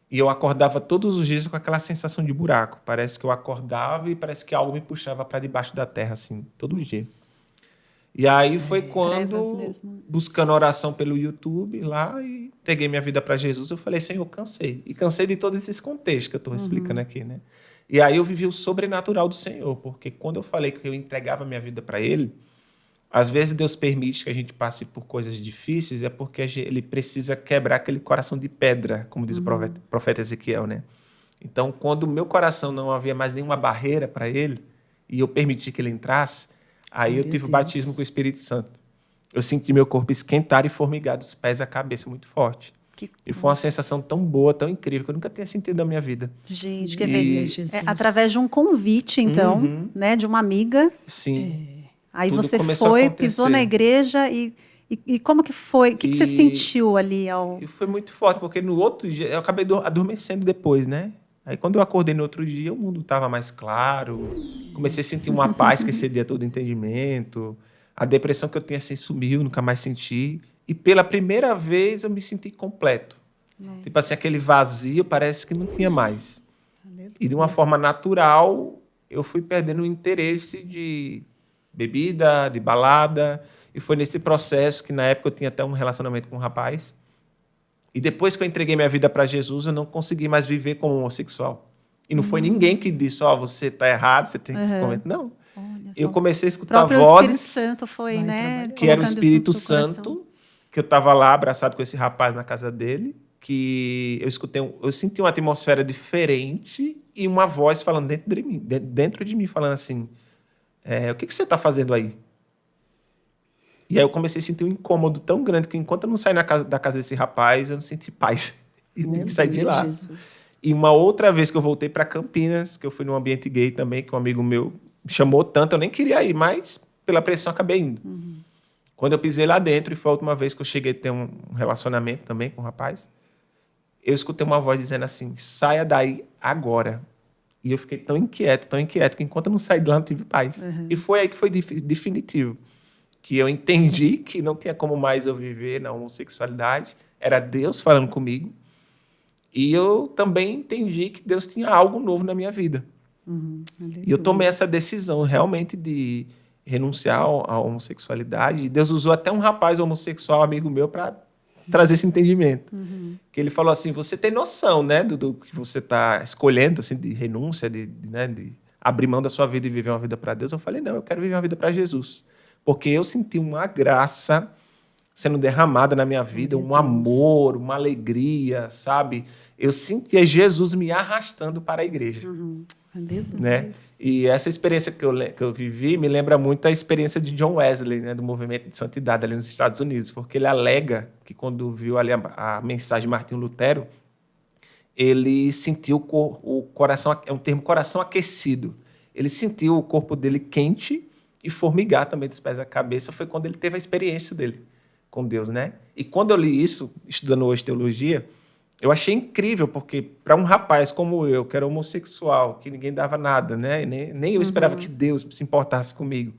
E eu acordava todos os dias com aquela sensação de buraco. Parece que eu acordava e parece que algo me puxava para debaixo da terra, assim, todo dia. E aí foi Trevas quando, mesmo. buscando oração pelo YouTube lá, e peguei minha vida para Jesus, eu falei, Senhor, cansei. E cansei de todos esses contextos que eu estou explicando aqui, né? E aí eu vivi o sobrenatural do Senhor, porque quando eu falei que eu entregava minha vida para Ele, às vezes Deus permite que a gente passe por coisas difíceis, é porque Ele precisa quebrar aquele coração de pedra, como diz o profeta Ezequiel, né? Então, quando o meu coração não havia mais nenhuma barreira para Ele, e eu permiti que Ele entrasse, aí eu tive o batismo com o Espírito Santo. Eu senti meu corpo esquentar e formigar dos pés à cabeça muito forte. E foi uma sensação tão boa, tão incrível, que eu nunca tinha sentido na minha vida. Gente, E- quer ver? Jesus. Através de um convite, então, né, de uma amiga. Sim. Aí Tudo você começou a foi, acontecer. pisou na igreja e como que foi? O que você E- sentiu ali ao... E foi muito forte, porque no outro dia, eu acabei adormecendo depois, né? Aí quando eu acordei no outro dia, o mundo estava mais claro, comecei a sentir uma paz que excedia todo entendimento, a depressão que eu tinha assim sumiu, nunca mais senti, e pela primeira vez eu me senti completo. Tipo assim, aquele vazio parece que não tinha mais. E de uma forma natural, eu fui perdendo o interesse de bebida, de balada, e foi nesse processo que na época eu tinha até um relacionamento com um rapaz. E depois que eu entreguei minha vida para Jesus, eu não consegui mais viver como homossexual. E não foi ninguém que disse, ó, você está errado, você tem que se converter. Não. Olha Eu só. comecei a O escutar próprio Espírito vozes, Santo foi, Vai né? trabalhar. que era o colocando isso no Espírito seu coração. Santo, que eu estava lá abraçado com esse rapaz na casa dele, que eu escutei, eu senti uma atmosfera diferente e uma voz falando dentro de mim falando assim, o que você está fazendo aí? E aí eu comecei a sentir um incômodo tão grande que enquanto eu não saí da casa desse rapaz, eu não senti paz. E tive que sair de lá. Jesus. E uma outra vez que eu voltei para Campinas, que eu fui num ambiente gay também, que um amigo meu me chamou tanto, eu nem queria ir, mas pela pressão eu acabei indo. Quando eu pisei lá dentro, e foi a última vez que eu cheguei a ter um relacionamento também com o rapaz, eu escutei uma voz dizendo assim, saia daí agora. E eu fiquei tão inquieto, que enquanto eu não saí de lá, não tive paz. E foi aí que foi definitivo. Que eu entendi que não tinha como mais eu viver na homossexualidade. Era Deus falando comigo. E eu também entendi que Deus tinha algo novo na minha vida. E eu tomei essa decisão realmente de renunciar à homossexualidade. E Deus usou até um rapaz homossexual, amigo meu, para trazer esse entendimento. Que ele falou assim, você tem noção, né, do que você está escolhendo, assim, de renúncia, né, de abrir mão da sua vida e viver uma vida para Deus? Eu falei, não, eu quero viver uma vida para Jesus. Porque eu senti uma graça sendo derramada na minha vida, um amor, uma alegria, sabe? Eu sentia Jesus me arrastando para a igreja. Né? E essa experiência que eu vivi me lembra muito a experiência de John Wesley, né, do movimento de santidade ali nos Estados Unidos, porque ele alega que quando viu ali a mensagem de Martinho Lutero, ele sentiu o coração, é um termo coração aquecido, ele sentiu o corpo dele quente e formigar também dos pés à cabeça, foi quando ele teve a experiência dele com Deus, né? E quando eu li isso, estudando hoje teologia, eu achei incrível, porque para um rapaz como eu, que era homossexual, que ninguém dava nada, né? Nem eu esperava que Deus se importasse comigo,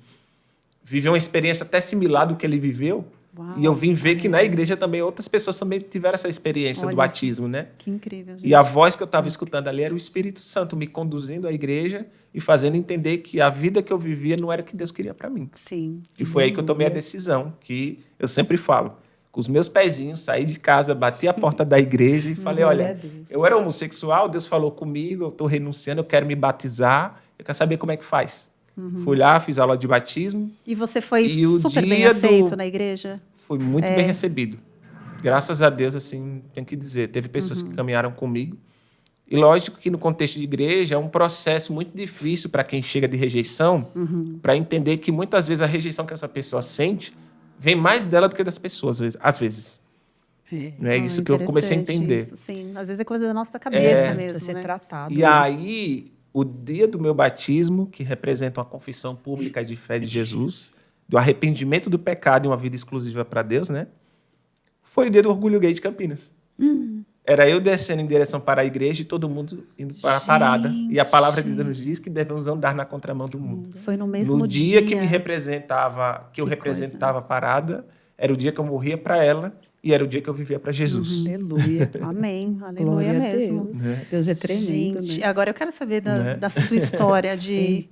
viver uma experiência até similar do que ele viveu. Uau, e eu vim ver que na igreja também outras pessoas também tiveram essa experiência do batismo, né? Que incrível, gente. E a voz que eu estava escutando ali era o Espírito Santo me conduzindo à igreja e fazendo entender que a vida que eu vivia não era o que Deus queria para mim. Sim. E foi aí que eu tomei a decisão, que eu sempre falo, com os meus pezinhos, saí de casa, bati a porta da igreja e falei, olha, eu era homossexual, Deus falou comigo, eu estou renunciando, eu quero me batizar, eu quero saber como é que faz. Fui lá, fiz aula de batismo. E você foi super bem aceito na igreja? Fui muito bem recebido. Graças a Deus, assim, tenho que dizer. Teve pessoas que caminharam comigo. E lógico que no contexto de igreja é um processo muito difícil para quem chega de rejeição, para entender que muitas vezes a rejeição que essa pessoa sente vem mais dela do que das pessoas, às vezes. É isso que eu comecei a entender. Isso, sim, às vezes é coisa da nossa cabeça mesmo. Precisa ser tratado. E aí, o dia do meu batismo, que representa uma confissão pública de fé de Jesus, do arrependimento do pecado e uma vida exclusiva para Deus, né? Foi o dia do Orgulho Gay de Campinas. Era eu descendo em direção para a igreja e todo mundo indo para a parada. E a palavra de Deus nos diz que devemos andar na contramão do mundo. Foi no mesmo dia. No dia que me representava, que eu representava a parada, era o dia que eu morria para ela e era o dia que eu vivia para Jesus. Aleluia. Amém. Aleluia mesmo. Deus é tremendo. Gente, agora eu quero saber da sua história de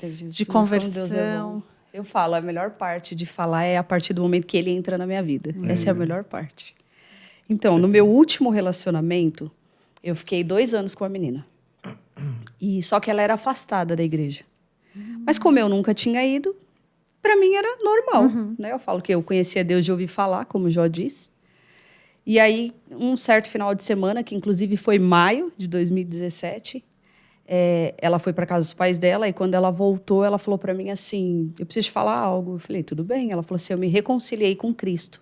conversão. Eu falo, a melhor parte de falar é a partir do momento que ele entra na minha vida. Essa é a melhor parte. Então, no meu último relacionamento, eu fiquei 2 anos com a menina. E só que ela era afastada da igreja. Mas como eu nunca tinha ido, para mim era normal. Né? Eu falo que eu conhecia Deus de ouvir falar, como o Jó disse. E aí, um certo final de semana, que inclusive foi maio de 2017... ela foi para casa dos pais dela e quando ela voltou, ela falou para mim assim, eu preciso te falar algo. Eu falei, tudo bem. Ela falou assim, eu me reconciliei com Cristo.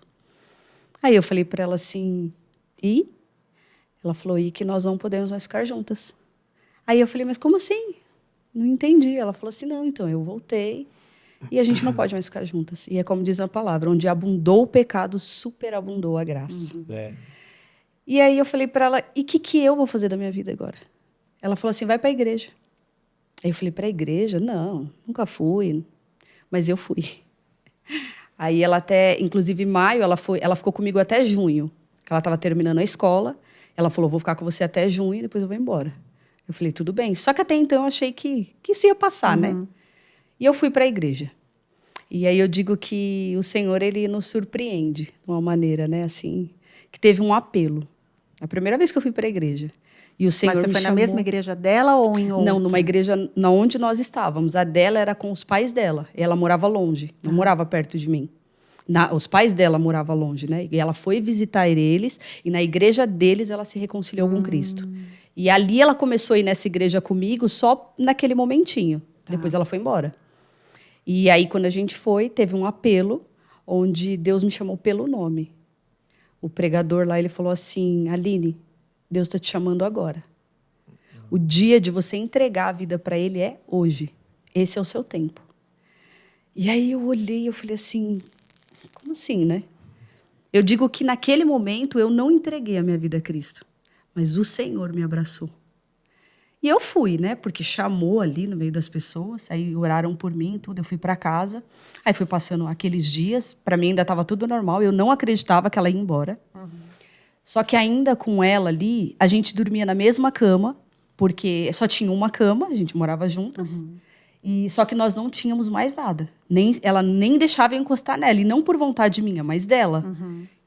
Aí eu falei para ela assim, e? Ela falou, e que nós não podemos mais ficar juntas. Aí eu falei, mas como assim? Não entendi. Ela falou assim, não, então eu voltei e a gente não pode mais ficar juntas. E é como diz a palavra, onde abundou o pecado, superabundou a graça. E aí eu falei para ela, e o que eu vou fazer da minha vida agora? Ela falou assim, vai para a igreja. Aí eu falei, para a igreja? Não, nunca fui. Mas eu fui. Aí ela até, inclusive em maio, ela ficou comigo até junho. Que ela estava terminando a escola. Ela falou, vou ficar com você até junho e depois eu vou embora. Eu falei, tudo bem. Só que até então eu achei que isso ia passar, né? E eu fui para a igreja. E aí eu digo que o Senhor, ele nos surpreende de uma maneira, né? Assim, que teve um apelo. A primeira vez que eu fui para a igreja. E o Senhor Mas você foi chamou... na mesma igreja dela ou em outra? Não, numa igreja onde nós estávamos. A dela era com os pais dela. Ela morava longe, não morava perto de mim. Os pais dela moravam longe, né? E ela foi visitar eles e na igreja deles ela se reconciliou com Cristo. E ali ela começou a ir nessa igreja comigo só naquele momentinho. Depois ela foi embora. E aí, quando a gente foi, teve um apelo onde Deus me chamou pelo nome. O pregador lá, ele falou assim: Aline, Deus está te chamando agora. O dia de você entregar a vida para Ele é hoje. Esse é o seu tempo. E aí eu olhei e eu falei assim, como assim, né? Eu digo que naquele momento eu não entreguei a minha vida a Cristo, mas o Senhor me abraçou. E eu fui, né? Porque chamou ali no meio das pessoas, aí oraram por mim e tudo, eu fui para casa. Aí fui passando aqueles dias, para mim ainda estava tudo normal, eu não acreditava que ela ia embora. Só que ainda com ela ali, a gente dormia na mesma cama, porque só tinha uma cama, a gente morava juntas. E só que nós não tínhamos mais nada. Ela nem deixava eu encostar nela, e não por vontade minha, mas dela.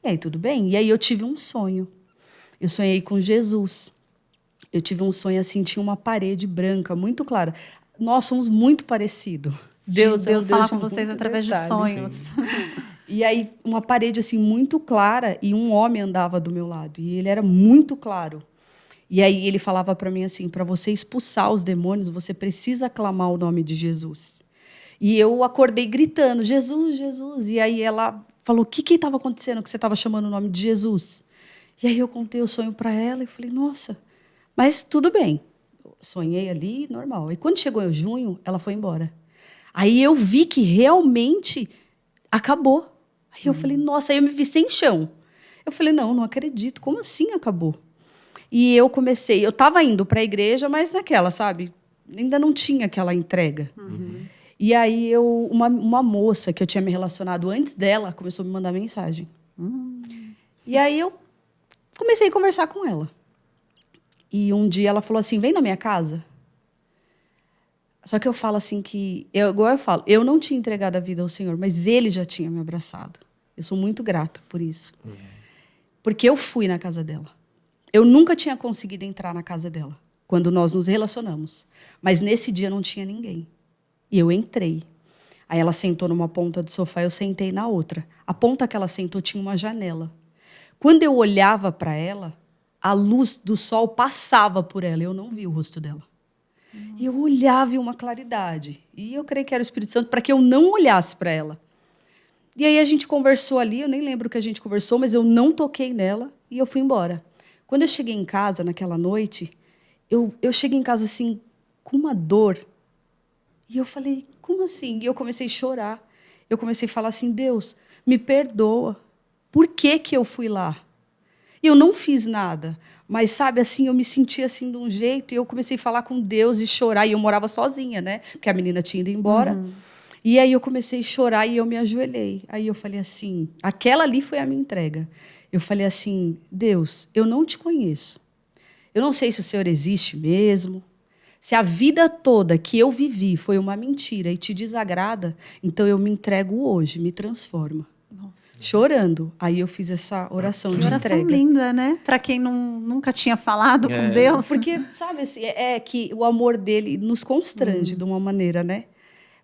E aí tudo bem. E aí eu tive um sonho. Eu sonhei com Jesus. Eu tive um sonho assim, tinha uma parede branca, muito clara. Nós somos muito parecidos. Deus é um fala Deus com de vocês muita através de verdade. sonhos. E aí, uma parede assim muito clara e um homem andava do meu lado. E ele era muito claro. E aí ele falava para mim assim, para você expulsar os demônios, você precisa clamar o nome de Jesus. E eu acordei gritando, Jesus, Jesus. E aí ela falou, o que estava acontecendo que você estava chamando o nome de Jesus? E aí eu contei o sonho para ela e falei, nossa, mas tudo bem. Sonhei ali, normal. E quando chegou em junho, ela foi embora. Aí eu vi que realmente acabou. Aí eu falei, nossa, aí eu me vi sem chão. Eu falei, não acredito, como assim acabou? E eu estava indo para a igreja, mas naquela, sabe? Ainda não tinha aquela entrega. E aí uma moça que eu tinha me relacionado antes dela começou a me mandar mensagem. E aí eu comecei a conversar com ela. E um dia ela falou assim, vem na minha casa. Só que eu falo assim igual eu falo, eu não tinha entregado a vida ao Senhor, mas Ele já tinha me abraçado. Eu sou muito grata por isso. Porque eu fui na casa dela. Eu nunca tinha conseguido entrar na casa dela, quando nós nos relacionamos. Mas nesse dia não tinha ninguém. E eu entrei. Aí ela sentou numa ponta do sofá, eu sentei na outra. A ponta que ela sentou tinha uma janela. Quando eu olhava para ela, a luz do sol passava por ela, eu não vi o rosto dela. E eu olhava em uma claridade. E eu creio que era o Espírito Santo para que eu não olhasse para ela. E aí a gente conversou ali, eu nem lembro o que a gente conversou, mas eu não toquei nela e eu fui embora. Quando eu cheguei em casa, naquela noite, eu cheguei em casa assim, com uma dor. E eu falei, como assim? E eu comecei a chorar. Eu comecei a falar assim, Deus, me perdoa. Por que que eu fui lá? Eu não fiz nada. Mas, sabe, assim, eu me sentia assim de um jeito, e eu comecei a falar com Deus e chorar. E eu morava sozinha, né? Porque a menina tinha ido embora. E aí eu comecei a chorar e eu me ajoelhei. Aí eu falei assim, aquela ali foi a minha entrega. Eu falei assim, Deus, eu não te conheço. Eu não sei se o Senhor existe mesmo. Se a vida toda que eu vivi foi uma mentira e te desagrada, então eu me entrego hoje, me transforma. Nossa. Chorando. Aí eu fiz essa oração de oração entrega. linda, né? Para quem nunca tinha falado com Deus. Porque, sabe, assim, é que o amor dele nos constrange de uma maneira, né?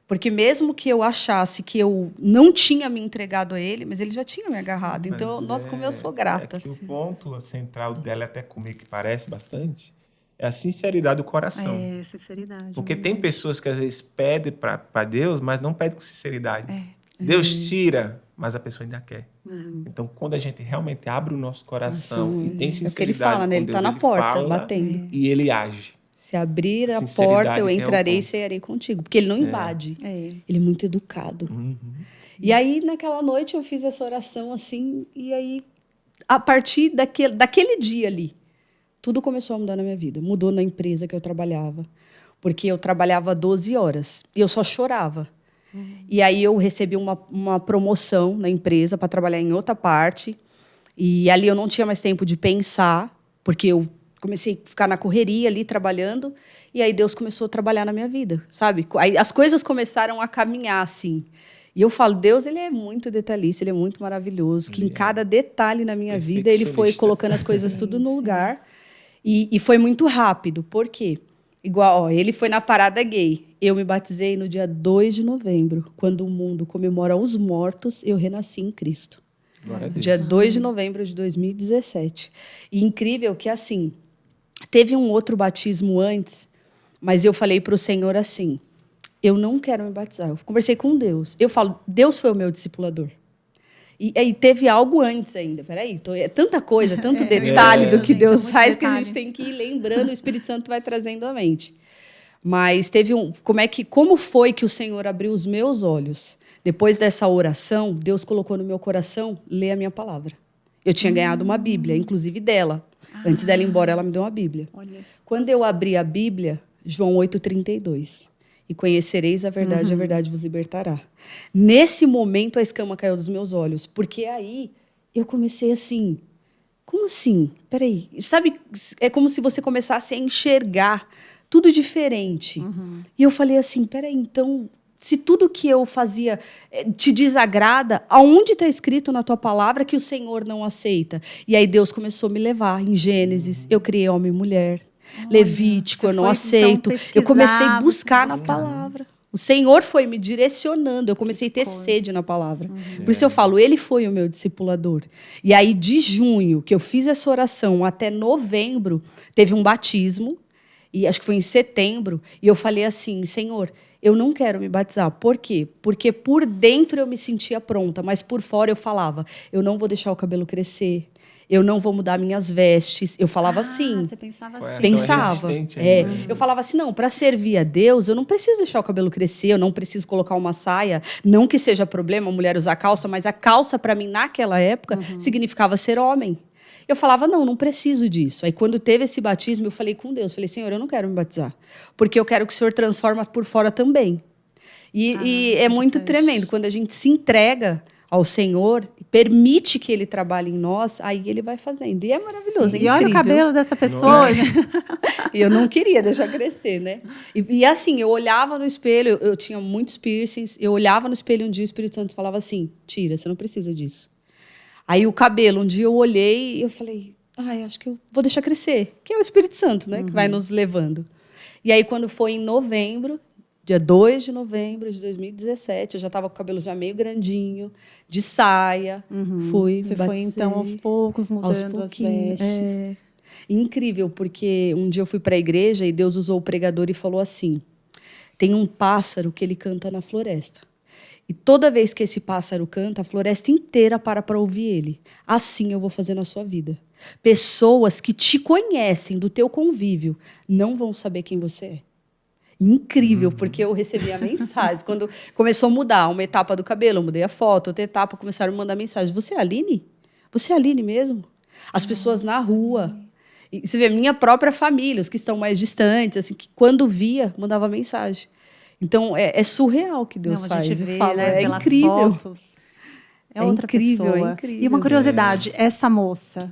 Porque mesmo que eu achasse que eu não tinha me entregado a ele, mas ele já tinha me agarrado. Então, como eu sou grata. É que o ponto central dela, até comigo, que parece bastante, é a sinceridade do coração. É, sinceridade. Porque tem pessoas que às vezes pedem para Deus, mas não pedem com sinceridade. Deus tira, mas a pessoa ainda quer. Então, quando a gente realmente abre o nosso coração e tem sinceridade, é o que ele fala, né? Ele está na porta, batendo. E ele age. Se abrir a porta, eu entrarei e é cearei contigo. Porque ele não invade. Ele é muito educado. E aí, naquela noite, eu fiz essa oração assim. E aí, a partir daquele dia ali, tudo começou a mudar na minha vida. Mudou na empresa que eu trabalhava. Porque eu trabalhava 12 horas. E eu só chorava. E aí, eu recebi uma promoção na empresa para trabalhar em outra parte. E ali eu não tinha mais tempo de pensar. Porque eu comecei a ficar na correria ali, trabalhando, e aí Deus começou a trabalhar na minha vida, sabe? Aí as coisas começaram a caminhar, assim. E eu falo, Deus, ele é muito detalhista, ele é muito maravilhoso, que em cada detalhe na minha vida, ele foi colocando as coisas tudo no lugar. E foi muito rápido. Por quê? Igual, ó, ele foi na parada gay. Eu me batizei no dia 2 de novembro, quando o mundo comemora os mortos, eu renasci em Cristo. Dia 2 de novembro de 2017. E incrível que, assim, teve um outro batismo antes, mas eu falei para o Senhor assim, eu não quero me batizar. Eu conversei com Deus. Eu falo, Deus foi o meu discipulador. E aí teve algo antes ainda. Peraí, é tanta coisa, tanto detalhe do que gente, Deus muito faz que a detalhe. gente tem que ir lembrando, o Espírito Santo vai trazendo à mente. Mas teve como foi que o Senhor abriu os meus olhos? Depois dessa oração, Deus colocou no meu coração ler a minha palavra. Eu tinha ganhado uma Bíblia, inclusive dela. Antes dela ir embora, ela me deu uma Bíblia. Olha só. Quando eu abri a Bíblia, João 8,32. E conhecereis a verdade vos libertará. Nesse momento, a escama caiu dos meus olhos. Porque aí, eu comecei assim... Como assim? Peraí. Sabe, é como se você começasse a enxergar tudo diferente. E eu falei assim, peraí, então... Se tudo que eu fazia te desagrada, aonde está escrito na tua palavra que o Senhor não aceita? E aí Deus começou a me levar em Gênesis. Eu criei homem e mulher. Levítico, eu não aceito. Eu comecei a buscar na palavra. O Senhor foi me direcionando. Eu comecei a ter sede na palavra. Por isso eu falo, ele foi o meu discipulador. E aí, de junho, que eu fiz essa oração, até novembro, teve um batismo. E acho que foi em setembro. E eu falei assim, Senhor, eu não quero me batizar. Por quê? Porque por dentro eu me sentia pronta, mas por fora eu falava, eu não vou deixar o cabelo crescer, eu não vou mudar minhas vestes. Eu falava assim. Você pensava Coração assim. Pensava. resistente ainda, né? Eu falava assim, não, para servir a Deus, eu não preciso deixar o cabelo crescer, eu não preciso colocar uma saia. Não que seja problema a mulher usar calça, mas a calça, para mim, naquela época, significava ser homem. Eu falava, não preciso disso. Aí, quando teve esse batismo, eu falei com Deus, falei, Senhor, eu não quero me batizar, porque eu quero que o Senhor transforme por fora também. E é muito tremendo, quando a gente se entrega ao Senhor, permite que Ele trabalhe em nós, aí Ele vai fazendo. E é maravilhoso, é E olha o incrível. cabelo dessa pessoa, gente. Eu não queria deixar crescer, né? E assim, eu olhava no espelho, eu tinha muitos piercings, eu olhava no espelho um dia, o Espírito Santo falava assim, tira, você não precisa disso. Aí o cabelo, um dia eu olhei e eu falei, acho que eu vou deixar crescer, que é o Espírito Santo, né, que vai nos levando. E aí quando foi em novembro, dia 2 de novembro de 2017, eu já estava com o cabelo já meio grandinho, de saia, fui, Você me foi, batizei. então, aos poucos mudando Aos as pouquinhos, vestes. Incrível, porque um dia eu fui para a igreja e Deus usou o pregador e falou assim, tem um pássaro que ele canta na floresta. E toda vez que esse pássaro canta, a floresta inteira para ouvir ele. Assim eu vou fazer na sua vida. Pessoas que te conhecem do teu convívio não vão saber quem você é. Incrível, porque eu recebi a mensagem. Quando começou a mudar uma etapa do cabelo, eu mudei a foto, outra etapa, começaram a mandar mensagem. Você é a Aline? Você é a Aline mesmo? As pessoas na rua. E você vê, minha própria família, os que estão mais distantes, assim, que quando via, mandava mensagem. Então, é surreal o que Deus Não, a faz. gente Eu vê, falo, né, é pelas incrível. fotos. É É outra incrível, pessoa. é incrível. E uma curiosidade, essa moça,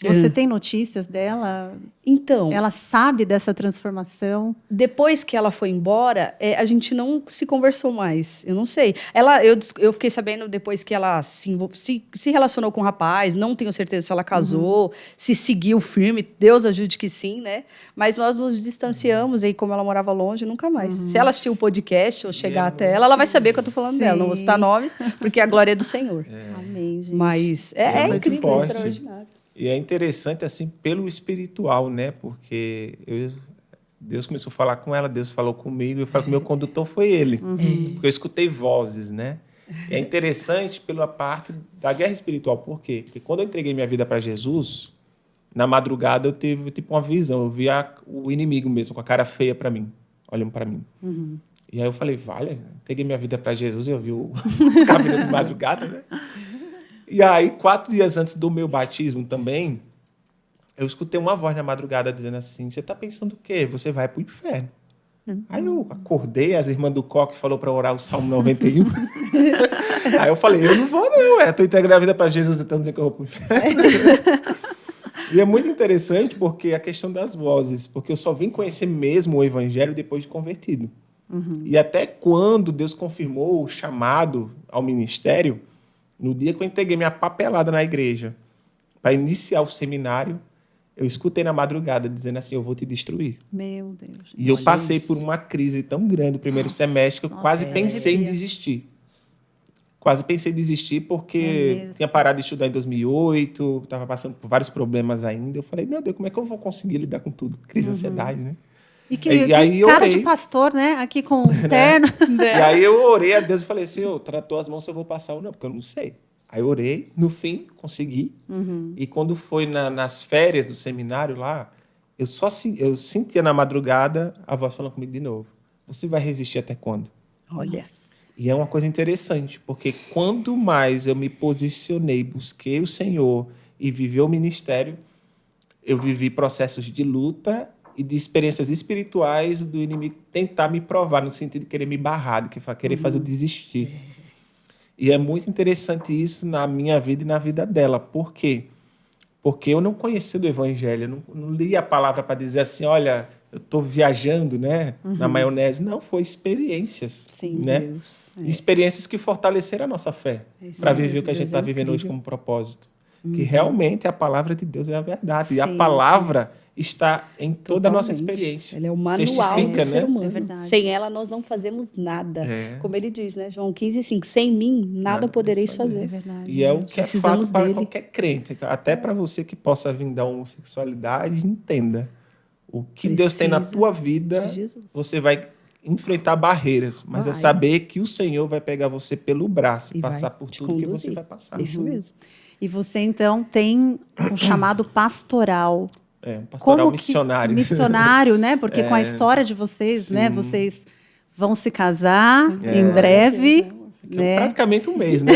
você tem notícias dela? Então, Ela sabe dessa transformação? depois que ela foi embora, a gente não se conversou mais. Eu não sei. Eu fiquei sabendo depois que ela se relacionou com o rapaz. Não tenho certeza se ela casou, se seguiu firme. Deus ajude que sim, né? Mas nós nos distanciamos e como ela morava longe, nunca mais. Se ela assistir o podcast ou chegar até ela vai saber que eu tô falando dela. Não vou citar nomes, porque a glória é do Senhor. Amém, gente. Mas É é muito incrível, é forte. extraordinário. E é interessante, assim, pelo espiritual, né? Porque Deus começou a falar com ela, Deus falou comigo, eu falo que o meu condutor foi ele. Porque eu escutei vozes, né? E é interessante pela parte da guerra espiritual. Por quê? Porque quando eu entreguei minha vida para Jesus, na madrugada eu tive tipo uma visão. Eu vi o inimigo mesmo, com a cara feia para mim, olhando para mim. E aí eu falei, vale, entreguei minha vida para Jesus, eu vi a vida de madrugada, né? E aí, 4 dias antes do meu batismo também, eu escutei uma voz na madrugada dizendo assim, você está pensando o quê? Você vai para o inferno. Aí eu acordei, as irmãs do Coque falou para orar o Salmo 91. Aí eu falei, eu não vou não, estou entregando a vida para Jesus, então dizendo que eu vou para o inferno. E é muito interessante porque a questão das vozes, porque eu só vim conhecer mesmo o evangelho depois de convertido. E até quando Deus confirmou o chamado ao ministério, no dia que eu entreguei minha papelada na igreja para iniciar o seminário, eu escutei na madrugada dizendo assim, eu vou te destruir. Meu Deus. E eu Olha passei isso. por uma crise tão grande no primeiro semestre que eu quase pensei em desistir. Quase pensei em desistir porque tinha parado de estudar em 2008, estava passando por vários problemas ainda. Eu falei, meu Deus, como é que eu vou conseguir lidar com tudo? Crise de ansiedade, né? E aí eu cara orei. de pastor, né? Aqui com um terno. E aí eu orei a Deus e falei, Senhor, tratou as mãos se eu vou passar ou não, porque eu não sei. Aí eu orei, no fim, consegui. E quando foi nas férias do seminário lá, eu sentia na madrugada a voz falando comigo de novo. Você vai resistir até quando? Olha. E é uma coisa interessante, porque quanto mais eu me posicionei, busquei o Senhor e vivi o ministério, eu vivi processos de luta e de experiências espirituais do inimigo tentar me provar, no sentido de querer me barrar, de querer fazer eu desistir. E é muito interessante isso na minha vida e na vida dela. Por quê? Porque eu não conhecia do Evangelho, eu não li a palavra para dizer assim, olha, eu estou viajando, né, na maionese. Não, foi experiências. Sim, né? Deus. Experiências que fortaleceram a nossa fé para viver o que a gente está vivendo hoje como propósito. Que realmente a palavra de Deus é a verdade. E a Sim, palavra está em toda a nossa Totalmente. experiência. Ela é o manual Testifica, do né? ser humano. É verdade. Sem ela, nós não fazemos nada. É. Como ele diz, né? João 15:5. Sem mim, nada podereis fazer. É verdade. E é o que é Precisamos fato para dele. qualquer crente. Até para você que possa vir da homossexualidade, entenda. O que Deus tem na Precisa tua vida, de Jesus. você vai enfrentar barreiras. Mas é Vai. saber que o Senhor vai pegar você pelo braço e E passar vai por te tudo que conduzir. você vai passar. Isso mesmo. E você, então, tem um chamado pastoral. É, um pastoral Como que- missionário. Missionário, né? Porque com a história de vocês, né? Sim. Vocês vão se casar É. em breve, Que é né? praticamente um mês, né?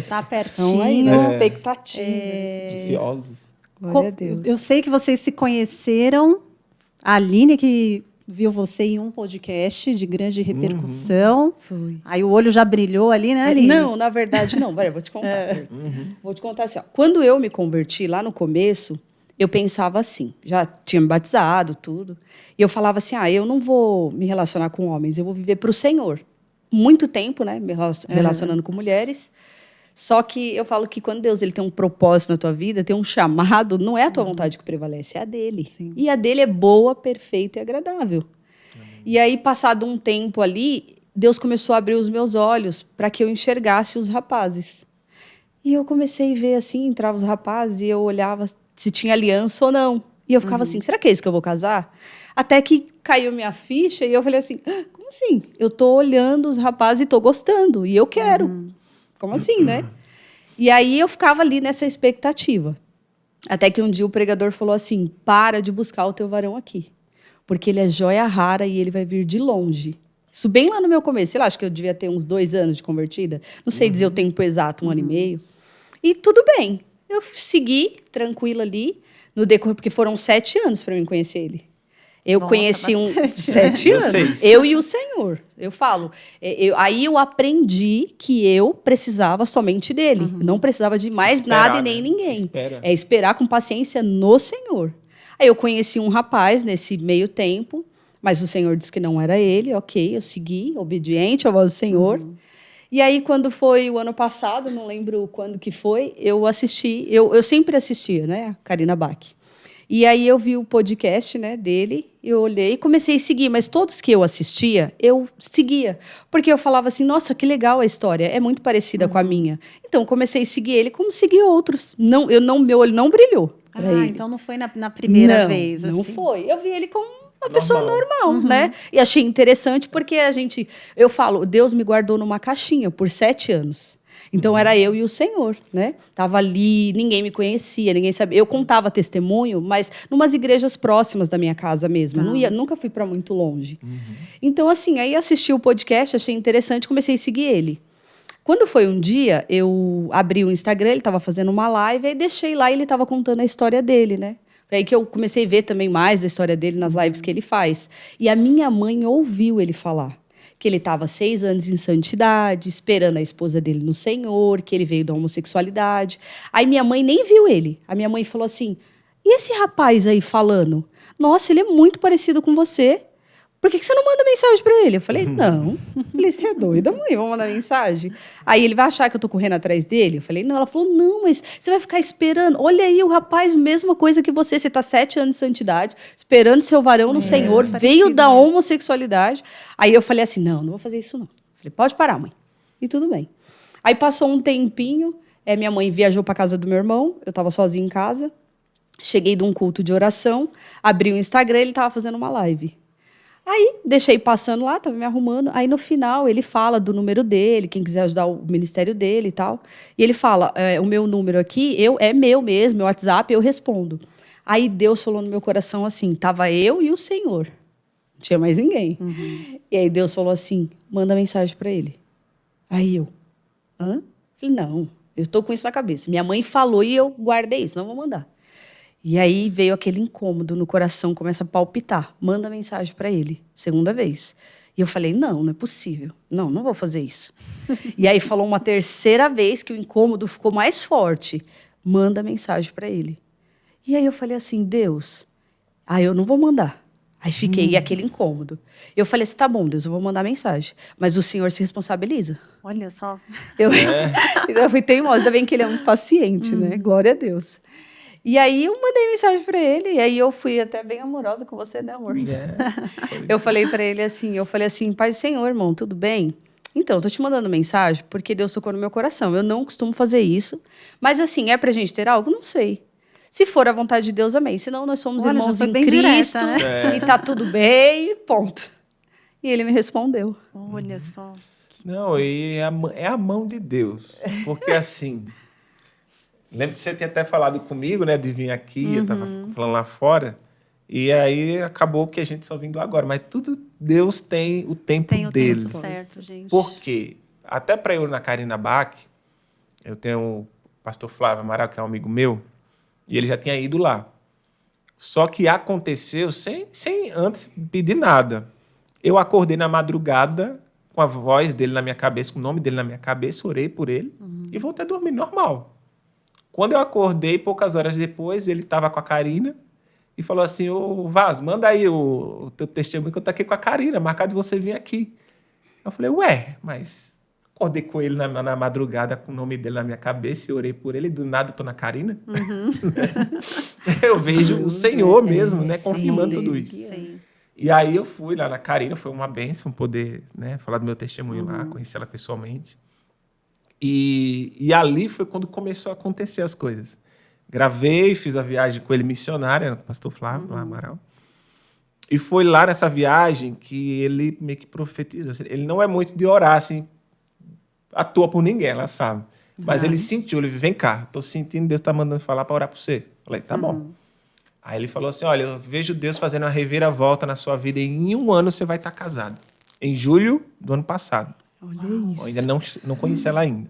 Tá Então, aí, pertinho. na expectativa. Ansiosos. Glória a Deus. Eu sei que vocês se conheceram. A Aline, que viu você em um podcast de grande repercussão. Foi. Aí o olho já brilhou ali, né, Aline? Não, na verdade não. Peraí, vou te contar. Vou te contar assim, ó. Quando eu me converti lá no começo, eu pensava assim, já tinha me batizado, tudo. E eu falava assim, eu não vou me relacionar com homens, eu vou viver para o Senhor. Muito tempo, né, me relacionando com mulheres. Só que eu falo que quando Deus ele tem um propósito na tua vida, tem um chamado, não é a tua vontade que prevalece, é a dele. Sim. E a dele é boa, perfeita e agradável. E aí, passado um tempo ali, Deus começou a abrir os meus olhos para que eu enxergasse os rapazes. E eu comecei a ver assim, entrava os rapazes e eu olhava se tinha aliança ou não. E eu ficava assim, será que é esse que eu vou casar? Até que caiu minha ficha e eu falei assim, como assim? Eu tô olhando os rapazes e tô gostando, e eu quero. Como assim, né? E aí eu ficava ali nessa expectativa. Até que um dia o pregador falou assim, para de buscar o teu varão aqui. Porque ele é joia rara e ele vai vir de longe. Isso bem lá no meu começo. Sei lá, acho que eu devia ter uns 2 anos de convertida. Não sei dizer o tempo exato, 1 ano e meio. E tudo bem. Eu segui tranquila ali, no decorrer, porque foram 7 anos para mim conhecer ele. Eu Nossa, conheci bastante. 7 Eu anos. sei. Eu e o Senhor. Eu falo. Aí eu aprendi que eu precisava somente dele. Eu não precisava de mais Esperar, nada e nem né? ninguém. Espera. É esperar com paciência no Senhor. Aí eu conheci um rapaz nesse meio tempo, mas o Senhor disse que não era ele. Ok, eu segui, obediente à voz do Senhor. E aí, quando foi o ano passado, não lembro quando que foi, eu assisti, eu sempre assistia, né, a Karina Bach. E aí eu vi o podcast, né, dele, eu olhei e comecei a seguir, mas todos que eu assistia, eu seguia. Porque eu falava assim, nossa, que legal a história, é muito parecida com a minha. Então, comecei a seguir ele como segui outros. Não, meu olho não brilhou pra ele. Então não foi na primeira Não, vez. não assim. foi. Eu vi ele como uma pessoa normal, né? E achei interessante porque eu falo, Deus me guardou numa caixinha por 7 anos. Então era eu e o Senhor, né? Tava ali, ninguém me conhecia, ninguém sabia. Eu contava testemunho, mas numas igrejas próximas da minha casa mesmo. Não ia, nunca fui para muito longe. Então assim, aí assisti o podcast, achei interessante, comecei a seguir ele. Quando foi um dia, eu abri o Instagram, ele estava fazendo uma live, aí deixei lá e ele estava contando a história dele, né? Foi aí que eu comecei a ver também mais da história dele nas lives que ele faz. E a minha mãe ouviu ele falar que ele estava 6 anos em santidade, esperando a esposa dele no Senhor, que ele veio da homossexualidade. Aí minha mãe nem viu ele. A minha mãe falou assim, e esse rapaz aí falando? Nossa, ele é muito parecido com você. Por que você não manda mensagem para ele? Eu falei, não. Eu falei, você é doida, mãe? Vamos mandar mensagem? Aí ele vai achar que eu tô correndo atrás dele? Eu falei, não. Ela falou, não, mas você vai ficar esperando. Olha aí, o rapaz, mesma coisa que você. Você tá 7 anos de santidade, esperando seu varão no Senhor, veio da homossexualidade. Aí eu falei assim, não vou fazer isso não. Eu falei, pode parar, mãe. E tudo bem. Aí passou um tempinho, minha mãe viajou para casa do meu irmão, eu tava sozinha em casa. Cheguei de um culto de oração, abri o Instagram, ele tava fazendo uma live. Aí, deixei passando lá, tava me arrumando. Aí, no final, ele fala do número dele, quem quiser ajudar o ministério dele e tal. E ele fala, o meu número aqui é meu mesmo, meu WhatsApp, eu respondo. Aí, Deus falou no meu coração assim, tava eu e o Senhor. Não tinha mais ninguém. E aí, Deus falou assim, manda mensagem para ele. Aí, eu, hã? Falei, não, eu tô com isso na cabeça. Minha mãe falou e eu guardei isso, não vou mandar. E aí veio aquele incômodo no coração, começa a palpitar. Manda mensagem para ele, segunda vez. E eu falei, não é possível. Não vou fazer isso. E aí falou uma terceira vez que o incômodo ficou mais forte. Manda mensagem para ele. E aí eu falei assim, Deus, eu não vou mandar. Aí fiquei aquele incômodo. Eu falei assim, tá bom, Deus, eu vou mandar mensagem. Mas o Senhor se responsabiliza. Olha só. Eu fui teimosa, ainda bem que ele é muito paciente, né? Glória a Deus. E aí eu mandei mensagem para ele, e aí eu fui até bem amorosa com você, né, amor? Eu falei para ele assim, Pai do Senhor, irmão, tudo bem? Então, eu tô te mandando mensagem porque Deus tocou no meu coração. Eu não costumo fazer isso, mas assim, é pra gente ter algo? Não sei. Se for a vontade de Deus, amém. Senão nós somos irmãos em Cristo, direta, né? e tá tudo bem, ponto. E ele me respondeu. Olha só. Não, e é a mão de Deus. Porque assim, lembro que você tinha até falado comigo, né, de vir aqui, eu estava falando lá fora, e aí acabou que a gente só vindo agora. Mas tudo, Deus tem o tempo dele. Tempo certo, gente. Por quê? Até para eu na Karina Bach, eu tenho o pastor Flávio Amaral, que é um amigo meu, e ele já tinha ido lá. Só que aconteceu sem antes pedir nada. Eu acordei na madrugada com a voz dele na minha cabeça, com o nome dele na minha cabeça, orei por ele e voltei a dormir normal. Quando eu acordei, poucas horas depois, ele estava com a Karina e falou assim, ô Vaz, manda aí o teu testemunho que eu tô aqui com a Karina, marcado de você vir aqui. Eu falei, mas acordei com ele na madrugada com o nome dele na minha cabeça e orei por ele, e do nada eu tô na Karina. Eu vejo o Senhor mesmo, né, confirmando tudo isso. Sim. E aí eu fui lá na Karina, foi uma bênção poder, né, falar do meu testemunho lá, conhecer ela pessoalmente. E ali foi quando começou a acontecer as coisas. Gravei, fiz a viagem com ele missionária, com o pastor Flávio, lá Amaral. E foi lá nessa viagem que ele meio que profetizou. Assim, ele não é muito de orar, assim, à toa por ninguém, ela sabe. Mas ele sentiu, ele vem cá, tô sentindo Deus tá mandando falar para orar por você. Falei, tá bom. Aí ele falou assim, olha, eu vejo Deus fazendo uma reviravolta na sua vida e em 1 ano você vai estar casado. Em julho do ano passado. Olha isso. Eu ainda não conheci ela ainda.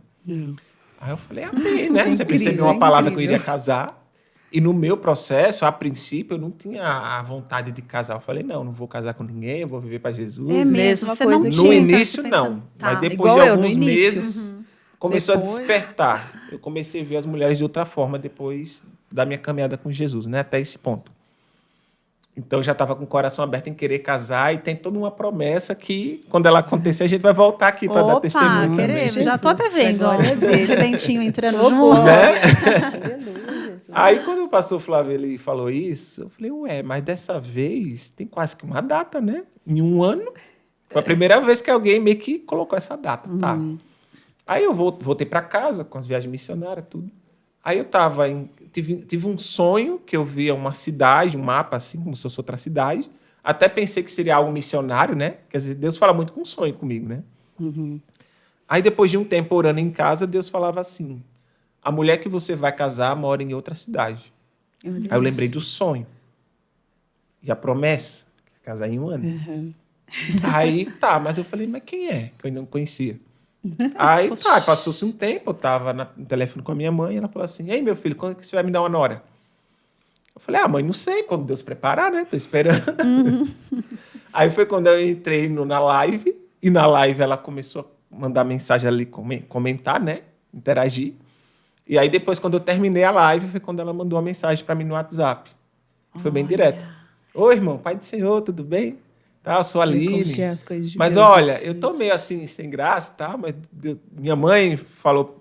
Aí eu falei, amém, né? É Você incrível, percebeu uma palavra que eu incrível. iria casar. E no meu processo, a princípio, eu não tinha a vontade de casar. Eu falei, não vou casar com ninguém, eu vou viver para Jesus. É mesmo, Mesma você coisa não que- tinha No então, início, esse não. pensamento. Mas Tá. depois Igual de eu, no alguns início. meses, começou Depois- a despertar. Eu comecei a ver as mulheres de outra forma depois da minha caminhada com Jesus, né? Até esse ponto. Então, eu já estava com o coração aberto em querer casar e tem toda uma promessa que, quando ela acontecer, a gente vai voltar aqui para dar Opa, testemunho também. queremos. Já tô até vendo, ó. Glória a Deus. Esse dentinho entrando Ô, junto. Aleluia. Aí, quando o pastor Flávio ele falou isso, eu falei, mas dessa vez tem quase que uma data, né? Em 1 ano. Foi a primeira vez que alguém meio que colocou essa data, tá? Aí eu voltei para casa com as viagens missionárias, tudo. Aí eu tive um sonho que eu via uma cidade, um mapa assim, como se fosse outra cidade. Até pensei que seria algo missionário, né? Porque às vezes Deus fala muito com sonho comigo, né? Aí depois de um tempo orando em casa, Deus falava assim, a mulher que você vai casar mora em outra cidade. Aí eu lembrei do sonho. E a promessa, casar em 1 ano. Aí, mas eu falei, mas quem é? Que eu ainda não conhecia. Aí, passou-se um tempo, eu tava no telefone com a minha mãe, e ela falou assim, ei, meu filho, quando que você vai me dar uma nora? Eu falei, mãe, não sei, quando Deus preparar, né? Tô esperando. Aí foi quando eu entrei na live, e na live ela começou a mandar mensagem ali, comentar, né? Interagir. E aí depois, quando eu terminei a live, foi quando ela mandou uma mensagem para mim no WhatsApp. Foi bem direto. Oi, irmão, pai do Senhor, tudo bem? Eu sou a Aline. Como que é as coisas de Mas Deus. olha, eu tô meio assim, sem graça, tá? Mas minha mãe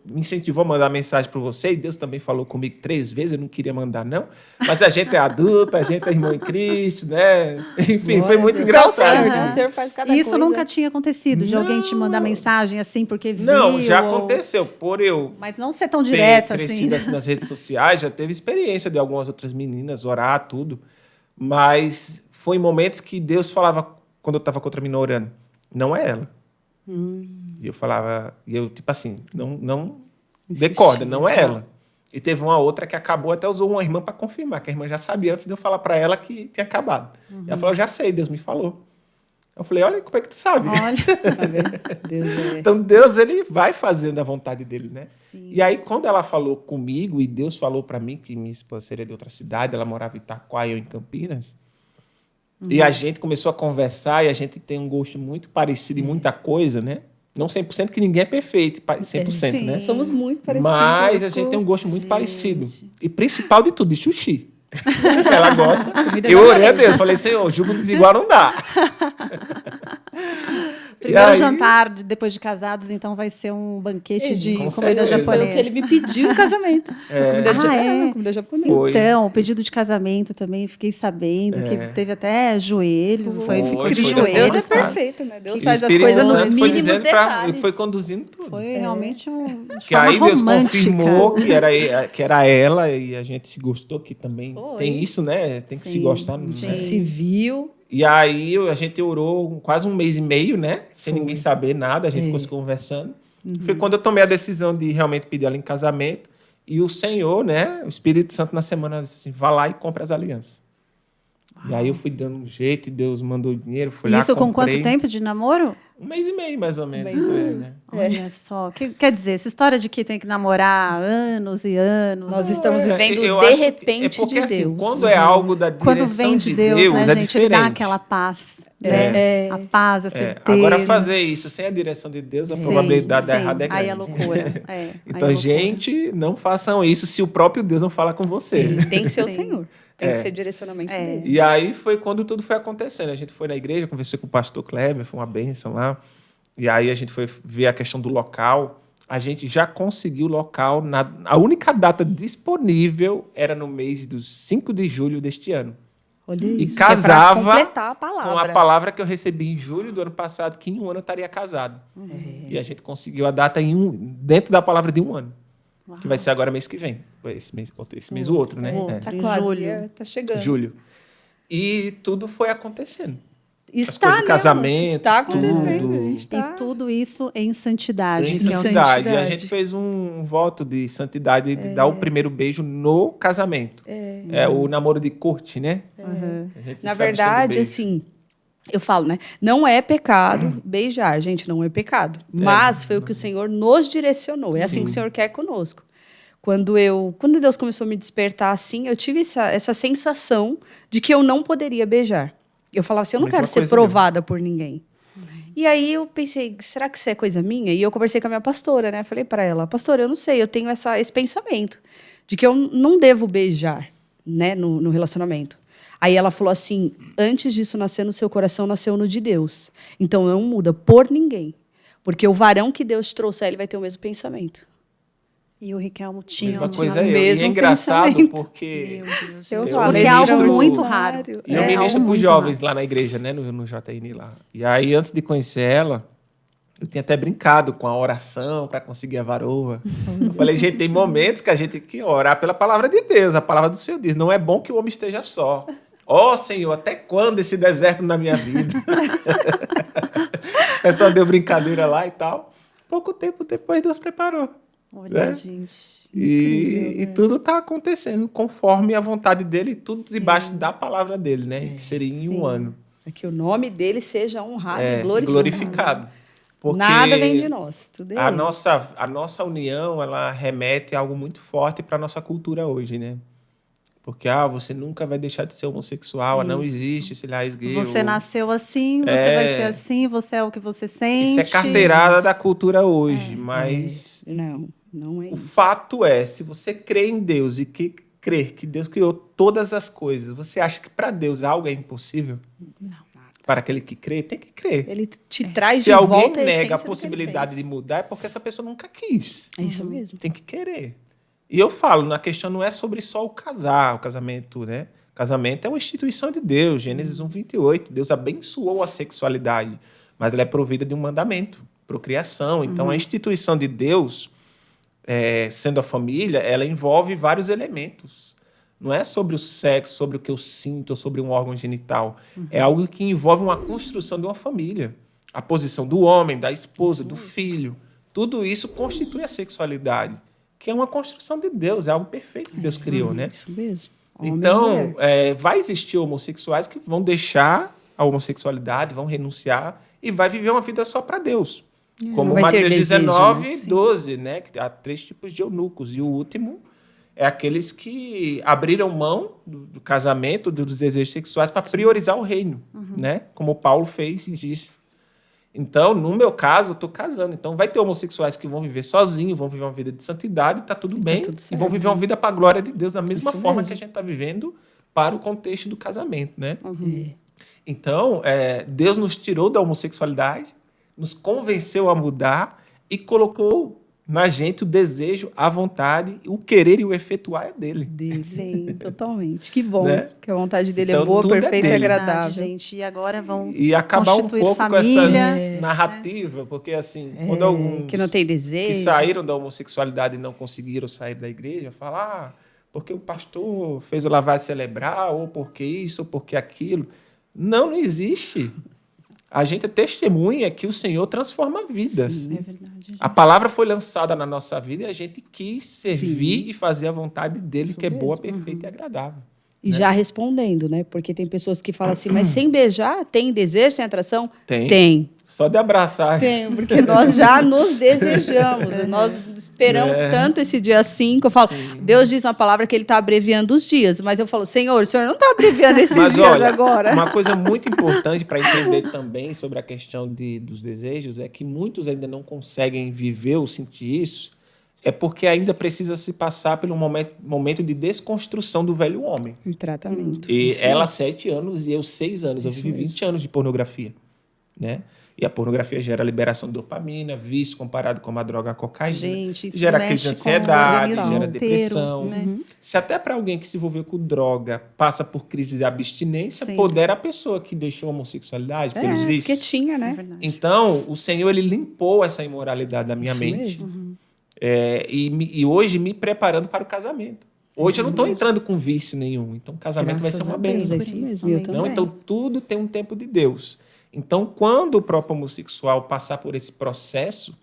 me incentivou a mandar mensagem para você, e Deus também falou comigo 3 vezes, eu não queria mandar, não. Mas a gente é adulta, a gente é irmão em Cristo, né? Enfim, foi muito engraçado. Só o Senhor, isso. né? O Senhor faz cada Isso coisa. nunca tinha acontecido, de alguém te mandar mensagem assim, porque viu. Não, já ou- aconteceu. Por eu Mas não ser tão ter direto crescido assim. assim nas redes sociais, já teve experiência de algumas outras meninas orar, tudo. Mas foi em momentos que Deus falava quando eu estava contra mim orando, não é ela. E eu falava, tipo assim, não decorda, não é ela. E teve uma outra que acabou, até usou uma irmã para confirmar, que a irmã já sabia antes de eu falar para ela que tinha acabado. E ela falou, eu já sei, Deus me falou. Eu falei, olha, como é que tu sabe? Olha. Deus Então, Deus, ele vai fazendo a vontade dele, né? Sim. E aí, quando ela falou comigo, e Deus falou para mim que minha esposa seria de outra cidade, ela morava em Itaquá e eu em Campinas, e a gente começou a conversar, e a gente tem um gosto muito parecido em muita coisa, né? Não 100%, que ninguém é perfeito, 100%, né? Somos muito parecidos. Mas a gente tem um gosto muito parecido. E principal de tudo, de sushi. Ela gosta. Eu orei a Deus, falei, Senhor, jugo desigual não dá. Primeiro jantar depois de casados, então vai ser um banquete de com comida certeza. japonesa. Foi o que ele me pediu em casamento. Comida japonesa. Foi. Então, o pedido de casamento também, fiquei sabendo que teve até joelho, ficou de foi joelho. Deus é depois, perfeito, né? Deus E o faz as Espírito coisas nos Santo foi mínimos dizendo detalhes. foi conduzindo tudo. Foi realmente de Que forma aí Deus romântica. confirmou que era ela, e a gente se gostou, que também tem isso, né? Tem que se gostar. Né? Se viu. E aí a gente orou quase 1 mês e meio, né? Sem ninguém saber nada, a gente ficou se conversando. Foi quando eu tomei a decisão de realmente pedir ela em casamento. E o Senhor, né? O Espírito Santo na semana disse assim, vá lá e compre as alianças. E aí eu fui dando um jeito e Deus mandou o dinheiro, fui lá, Isso com comprei. quanto tempo de namoro? 1 mês e meio, mais ou menos. Né? Olha só. Quer dizer, essa história de que tem que namorar anos e anos. Nós estamos vivendo eu de acho que repente porque, de assim, Deus. quando é algo da direção Quando vem de Deus, né, é gente? Ele diferente. dá aquela paz. Né? A paz, a certeza. Agora, fazer isso sem a direção de Deus, a probabilidade de errado é grande. Aí é loucura. Então, gente, não façam isso se o próprio Deus não fala com você. Sim, tem que ser o Senhor. Tem que ser direcionamento dele. E aí foi quando tudo foi acontecendo. A gente foi na igreja, conversei com o pastor Kleber, foi uma bênção lá. E aí a gente foi ver a questão do local. A gente já conseguiu o local. A única data disponível era no mês dos 5 de julho deste ano. Olha E isso. casava completar a palavra. com a palavra que eu recebi em julho do ano passado, que em 1 ano eu estaria casado. E a gente conseguiu a data dentro da palavra de 1 ano. Que vai ser agora mês que vem. Esse mês o outro, né? Tá Em quase, julho. tá chegando. Julho. E tudo foi acontecendo. Está, coisas de casamento, está acontecendo. tudo. A gente tá... E tudo isso em santidade. Em que é o- santidade. E a gente fez um voto de santidade de dar o primeiro beijo no casamento. É o namoro de corte, né? A gente Na sabe verdade, sobre beijo. assim, eu falo, né? Não é pecado beijar, gente, não é pecado. Mas foi o que o Senhor nos direcionou. É assim que o Senhor quer conosco. Quando Deus começou a me despertar assim, eu tive essa sensação de que eu não poderia beijar. Eu falava assim, eu não Mesma quero ser coisa provada por ninguém. E aí eu pensei, será que isso é coisa minha? E eu conversei com a minha pastora, né? Falei para ela, pastora, eu não sei, eu tenho esse pensamento de que eu não devo beijar, né, no relacionamento. Aí ela falou assim, antes disso nascer no seu coração, nasceu no de Deus. Então não muda por ninguém. Porque o varão que Deus te trouxer, ele vai ter o mesmo pensamento. E o Riquelmo tinha Mesma um coisa eu. E é mesmo engraçado pensamento. porque Eu eu falo, Porque é algo ministro- muito raro. E eu É ministro algo para os muito jovens raro. lá na igreja, né? No JN lá. E aí, antes de conhecer ela, eu tinha até brincado com a oração para conseguir a varoa. Eu falei, gente, tem momentos que a gente tem que orar pela palavra de Deus. A palavra do Senhor diz, não é bom que o homem esteja só. Ó, Senhor, até quando esse deserto na minha vida? O pessoal deu brincadeira lá e tal. Pouco tempo depois, Deus preparou. Olha, Né? gente. E tudo está acontecendo conforme a vontade dele, tudo debaixo da palavra dele, né? Que seria em 1 ano. É que o nome dele seja honrado e glorificado. Glorificado. Porque Nada vem de nós, tudo é a ele. nossa união, ela remete a algo muito forte para a nossa cultura hoje, né? Porque, você nunca vai deixar de ser homossexual, não Isso. existe esse aliás gay. Você nasceu assim, você É. vai ser assim, você é o que você sente. Isso é carteirada da cultura hoje, mas Não é o isso. fato é, se você crê em Deus e crer que Deus criou todas as coisas, você acha que para Deus algo é impossível? Não. Para aquele que crê, tem que crer. Ele te traz Se de alguém volta nega a essência do que ele possibilidade de fez. mudar, é porque essa pessoa nunca quis. É isso mesmo. Tem que querer. E eu falo, a questão não é sobre só o casamento, né? Casamento é uma instituição de Deus, Gênesis 1:28. Deus abençoou a sexualidade, mas ela é provida de um mandamento, procriação. Então, a instituição de Deus, sendo a família, ela envolve vários elementos. não é sobre o sexo, sobre o que eu sinto, ou sobre um órgão genital. É algo que envolve uma construção de uma família. A posição do homem, da esposa, do filho. Tudo isso constitui a sexualidade, que é uma construção de Deus, é algo perfeito que Deus criou, né? Isso mesmo. Homem e Então, mulher. vai existir homossexuais que vão deixar a homossexualidade, vão renunciar e vai viver uma vida só para Deus. Como não vai ter Mateus desejo, 19, né? Sim. 12, né? Que há 3 tipos de eunucos. E o último é aqueles que abriram mão do casamento, dos desejos sexuais, para priorizar o reino, né? Como Paulo fez e disse. Então, no meu caso, eu estou casando. Então, vai ter homossexuais que vão viver sozinhos, vão viver uma vida de santidade, está tudo bem, tudo e vão certo. viver uma vida para a glória de Deus, da mesma Isso forma mesmo. que a gente está vivendo para o contexto do casamento, né? É. Então, Deus nos tirou da homossexualidade, nos convenceu a mudar e colocou na gente o desejo, a vontade, o querer e o efetuar é dele. Dele. Sim. Totalmente. Que bom. Né? Que a vontade dele Então, é boa, tudo é perfeita e dele. agradável. gente. E agora vão E acabar um constituir pouco com família. essa narrativa, porque assim, quando alguns Que não tem desejo. que saíram da homossexualidade e não conseguiram sair da igreja, falar, porque o pastor fez o lavagem cerebral, ou porque isso, ou porque aquilo. Não existe. A gente é testemunha que o Senhor transforma vidas. É verdade. A palavra foi lançada na nossa vida e a gente quis servir Sim. e fazer a vontade dele, Isso que é boa, mesmo. perfeita e agradável. E já respondendo, né? Porque tem pessoas que falam assim, mas sem beijar, tem desejo, tem atração? Tem. Tem. Só de abraçar. Tem, porque nós já nos desejamos. Nós esperamos tanto esse dia assim, que eu falo, Deus diz na palavra que ele está abreviando os dias, mas eu falo, Senhor, o Senhor não está abreviando esses Mas dias olha, agora. uma coisa muito importante para entender também sobre a questão dos desejos é que muitos ainda não conseguem viver ou sentir isso, é porque ainda precisa se passar pelo momento de desconstrução do velho homem. Em tratamento. E Isso ela, mesmo. 7 anos, e eu 6 anos. Eu Isso vivi 20 anos de pornografia, né? E a pornografia gera liberação de dopamina, vício comparado com a droga cocaína. Gente, isso gera mexe crise de com o ansiedade, organismo gera inteiro, depressão. né? Se até para alguém que se envolveu com droga passa por crise de abstinência, Sim. podera a pessoa que deixou a homossexualidade pelos Porque vícios. tinha, É né? verdade. Então, o Senhor ele limpou essa imoralidade da minha Isso mente. mesmo. E hoje me preparando para o casamento. Hoje eu não estou mesmo. entrando com vício nenhum. Então, o casamento vai ser Graças uma a Deus, bênção. é isso Por isso, mesmo. Eu amém. também. Não, então tudo tem um tempo de Deus. Então, quando o próprio homossexual passar por esse processo,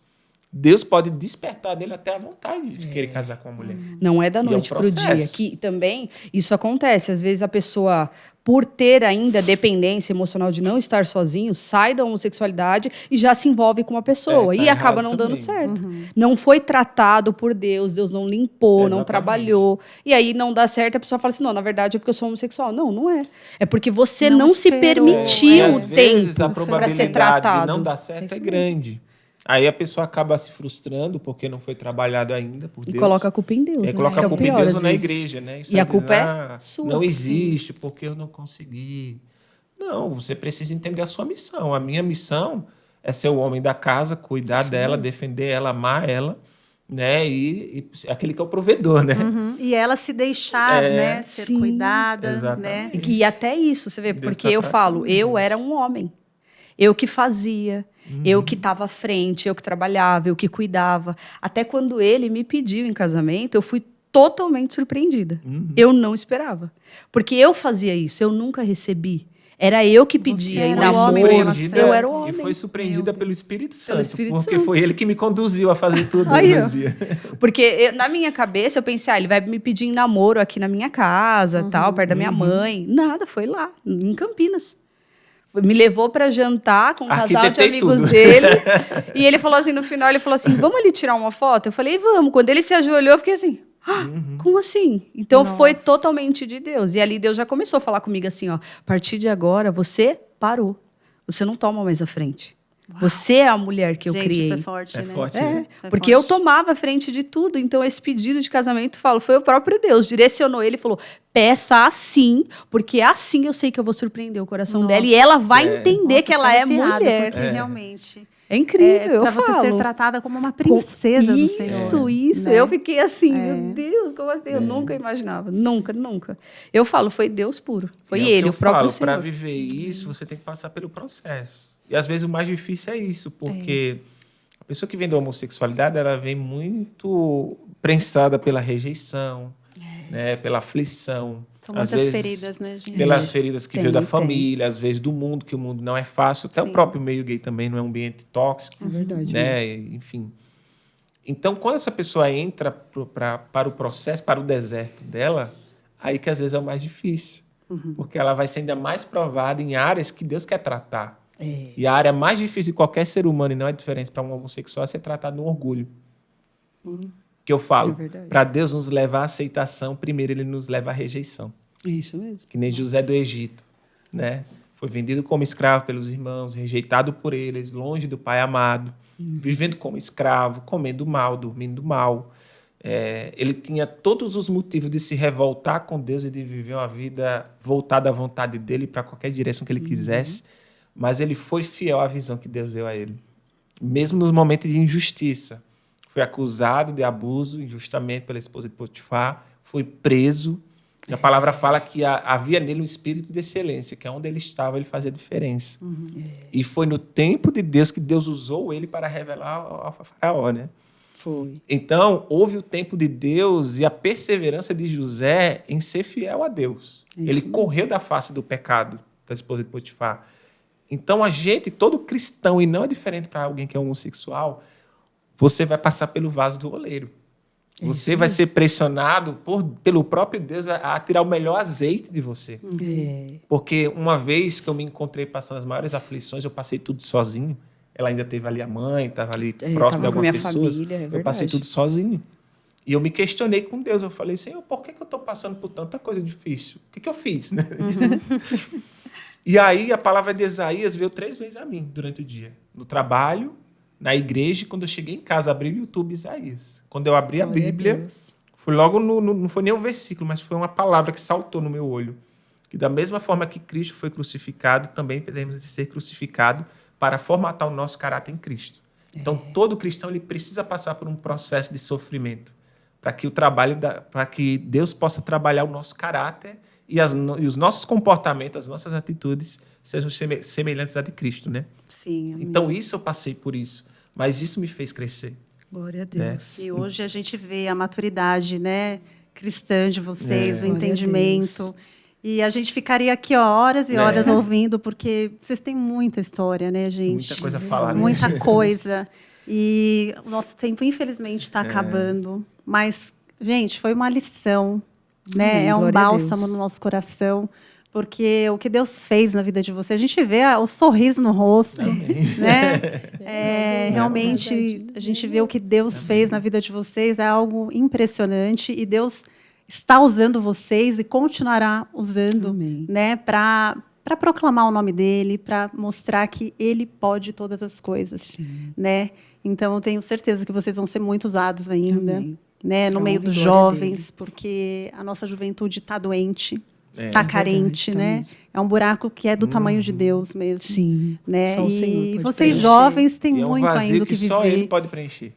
Deus pode despertar dele até a vontade de querer casar com a mulher. Não é da E é um noite pro dia. processo. Que também isso acontece. Às vezes a pessoa, por ter ainda dependência emocional de não estar sozinho, sai da homossexualidade e já se envolve com uma pessoa. Tá e acaba errado não dando também. certo. Não foi tratado por Deus, Deus não limpou, não Exatamente. trabalhou. E aí não dá certo, a pessoa fala assim: não, na verdade é porque eu sou homossexual. Não, não é. É porque você Não não se esperou. E permitiu às o vezes a tempo para ser probabilidade tratado. de não dar certo isso é mesmo. grande. Aí a pessoa acaba se frustrando porque não foi trabalhado ainda por E Deus. coloca a culpa em Deus. E né? aí coloca Isso que a é o culpa em pior, Deus às ou na vezes. igreja, né? E a Aí culpa diz, é sua. Não existe porque eu não consegui. Não, você precisa entender a sua missão. A minha missão é ser o homem da casa, cuidar dela, defender ela, amar ela, né? E aquele que é o provedor, né? E ela se deixar, né, ser Sim. cuidada, né? Exatamente. E até isso, você vê, Deus porque tá eu tratando falo, a eu gente. era um homem. Eu que fazia, eu que estava à frente, eu que trabalhava, eu que cuidava. Até quando ele me pediu em casamento, eu fui totalmente surpreendida. Eu não esperava. Porque eu fazia isso, eu nunca recebi. Era eu que pedia em era o namoro. homem pela Eu era o E homem. foi surpreendida pelo Espírito Santo, Espírito porque Santo. foi ele que me conduziu a fazer tudo Aí, no ó. dia. Porque na minha cabeça eu pensei, ele vai me pedir em namoro aqui na minha casa, tal, perto da minha mãe. Nada, foi lá, em Campinas. Me levou para jantar com um casal de Arquitetei amigos tudo. dele. E ele falou assim, no final, ele falou assim, vamos ali tirar uma foto? Eu falei, vamos. Quando ele se ajoelhou, eu fiquei assim, como assim? Então foi totalmente de Deus. E ali Deus já começou a falar comigo assim, ó, a partir de agora você parou. Você não toma mais a frente. Você é a mulher que eu Gente, criei. isso é forte, É né? forte, É, né? Isso é porque eu forte. tomava a frente de tudo. Então, esse pedido de casamento, falo, foi o próprio Deus. Direcionou ele e falou: peça assim, porque assim eu sei que eu vou surpreender o coração Nossa. dela. E ela vai É. entender Nossa, que ela é fico arrepiada, mulher. Porque realmente É incrível, para eu você falo. ser tratada como uma princesa do Senhor. Isso. né? Eu fiquei assim, meu Deus, como assim? Eu nunca imaginava. Nunca. Eu falo, foi Deus puro. Foi E é ele, que o próprio Para Senhor. viver isso, você tem que passar pelo processo. E às vezes o mais difícil é isso, porque a pessoa que vem da homossexualidade, ela vem muito prensada pela rejeição, né? Pela aflição. São Às muitas vezes, feridas, né, gente? pelas feridas que Tem, veio da tem. família, às vezes do mundo, que o mundo não é fácil. Até Sim. o próprio meio gay também não é um ambiente tóxico, É verdade. né? Enfim. Então, quando essa pessoa entra para o processo, para o deserto dela, aí que às vezes é o mais difícil. Porque ela vai ser ainda mais provada em áreas que Deus quer tratar. É. E a área mais difícil de qualquer ser humano, e não é diferente para um homossexual, é ser tratado no orgulho. Que eu É falo, verdade. para Deus nos levar à aceitação, primeiro ele nos leva à rejeição. É isso mesmo. Que nem José do Egito, né? Foi vendido como escravo pelos irmãos, rejeitado por eles, longe do pai amado, vivendo como escravo, comendo mal, dormindo mal. Ele tinha todos os motivos de se revoltar com Deus e de viver uma vida voltada à vontade dele para qualquer direção que ele quisesse, mas ele foi fiel à visão que Deus deu a ele. Mesmo nos momentos de injustiça. Foi acusado de abuso injustamente pela esposa de Potifar, foi preso. E a palavra fala que havia nele um espírito de excelência, que é onde ele estava, ele fazia diferença. E foi no tempo de Deus que Deus usou ele para revelar ao faraó, né? Foi. Então, houve o tempo de Deus e a perseverança de José em ser fiel a Deus. Isso Ele mesmo. correu da face do pecado da esposa de Potifar. Então, a gente, todo cristão, e não é diferente para alguém que é homossexual, você vai passar pelo vaso do oleiro. Você vai ser pressionado pelo próprio Deus a tirar o melhor azeite de você. É. Porque uma vez que eu me encontrei passando as maiores aflições, eu passei tudo sozinho. Ela ainda teve ali a mãe, estava ali próximo tava de com a algumas minha pessoas. família, é Eu passei verdade. tudo sozinho. E eu me questionei com Deus. Eu falei, Senhor, por que eu estou passando por tanta coisa difícil? O que eu fiz? Né? E aí a palavra de Isaías veio 3 vezes a mim durante o dia. No trabalho, na igreja, e quando eu cheguei em casa, abri o YouTube Isaías. Quando eu abri a Glória Bíblia, Deus. foi logo não foi nem um versículo, mas foi uma palavra que saltou no meu olho. Que da mesma forma que Cristo foi crucificado, também devemos de ser crucificado para formatar o nosso caráter em Cristo. Então, todo cristão ele precisa passar por um processo de sofrimento para que para que Deus possa trabalhar o nosso caráter e os nossos comportamentos, as nossas atitudes sejam semelhantes à de Cristo, né? Sim, amém. Então, isso eu passei por isso, mas isso me fez crescer. Glória a Deus. E hoje a gente vê a maturidade, né, cristã de vocês, o Glória a entendimento. E a gente ficaria aqui ó, horas e horas ouvindo, porque vocês têm muita história, né, gente? Muita coisa a falar, né? Muita Jesus. coisa. E o nosso tempo, infelizmente, está acabando. Mas, gente, foi uma lição, né? Amém. É um Glória a bálsamo Deus. no nosso coração. Porque o que Deus fez na vida de você, a gente vê o sorriso no rosto, né? Realmente, a gente vê o que Deus fez na vida de vocês, é algo impressionante. E Deus está usando vocês e continuará usando, Amém. né? Para proclamar o nome dele, para mostrar que ele pode todas as coisas, Sim. né? Então, eu tenho certeza que vocês vão ser muito usados ainda, Amém. né? No Pra meio honra e dos glória jovens, porque a nossa juventude está doente. É. Tá É carente, verdade, tá né? mesmo. É um buraco que é do tamanho de Deus mesmo. Sim. Né? Só o Senhor E pode vocês preencher. jovens têm E é um muito vazio ainda o que que viver. só ele pode preencher.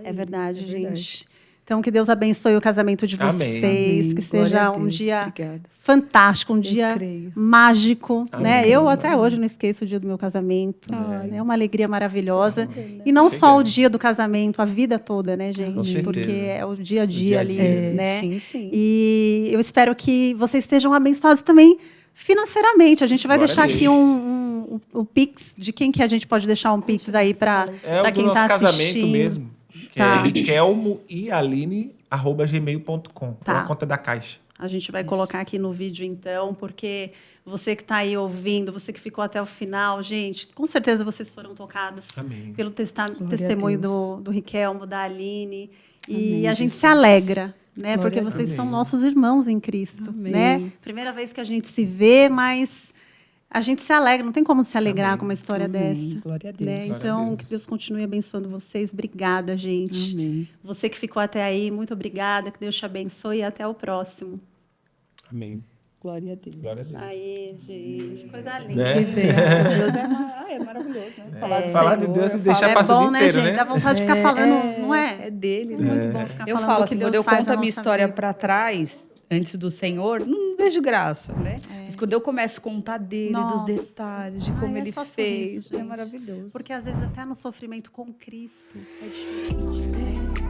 É verdade, É verdade. gente. Então, que Deus abençoe o casamento de Amém. vocês, Amém. que Glória seja a um Deus. dia Obrigada. fantástico, um dia creio. mágico, né? Amém. Eu até hoje não esqueço o dia do meu casamento. Ai. É uma alegria maravilhosa. E não só o dia do casamento, a vida toda, né, gente? Com certeza. Porque é o dia a dia dia a ali, dia. né? Sim, sim. E eu espero que vocês sejam abençoados também financeiramente. A gente vai Glória deixar a Deus. aqui o Pix. De quem que a gente pode deixar um Pix aí para É o do quem nosso está casamento assistindo? mesmo. Que Tá. é riquelmoealine@gmail.com. Tá. A conta da Caixa. A gente vai colocar aqui no vídeo, então, porque você que está aí ouvindo, você que ficou até o final, gente, com certeza vocês foram tocados Amém. pelo Glória a testemunho Deus. do Riquelmo, da Aline. E Amém, a gente se Jesus. alegra, né? Glória porque a vocês Deus. são nossos irmãos em Cristo, Amém. né? Primeira vez que a gente se vê, mas a gente se alegra. Não tem como se alegrar Amém. com uma história Amém. dessa. Glória a Deus. Né? Glória a Então, Deus. que Deus continue abençoando vocês. Obrigada, gente. Amém. Você que ficou até aí, muito obrigada. Que Deus te abençoe e até o próximo. Amém. Glória a Deus. Glória a Deus. Aí, gente, coisa linda. Né? Que bênção. Deus é maravilhoso, né? Falar de Deus e deixar É passar o bom, dia né, inteiro, gente? né? Dá vontade de ficar falando, não é? É dele, É né? muito bom ficar Eu falando falo do assim, que quando Deus eu faz conto na a minha nossa história vida. para trás, antes do Senhor, não vejo graça, né? Mas quando eu começo a contar dele, Nossa. dos detalhes, de Ai, como é ele só fez, sorriso, é gente. maravilhoso. Porque às vezes até no sofrimento com Cristo é diferente.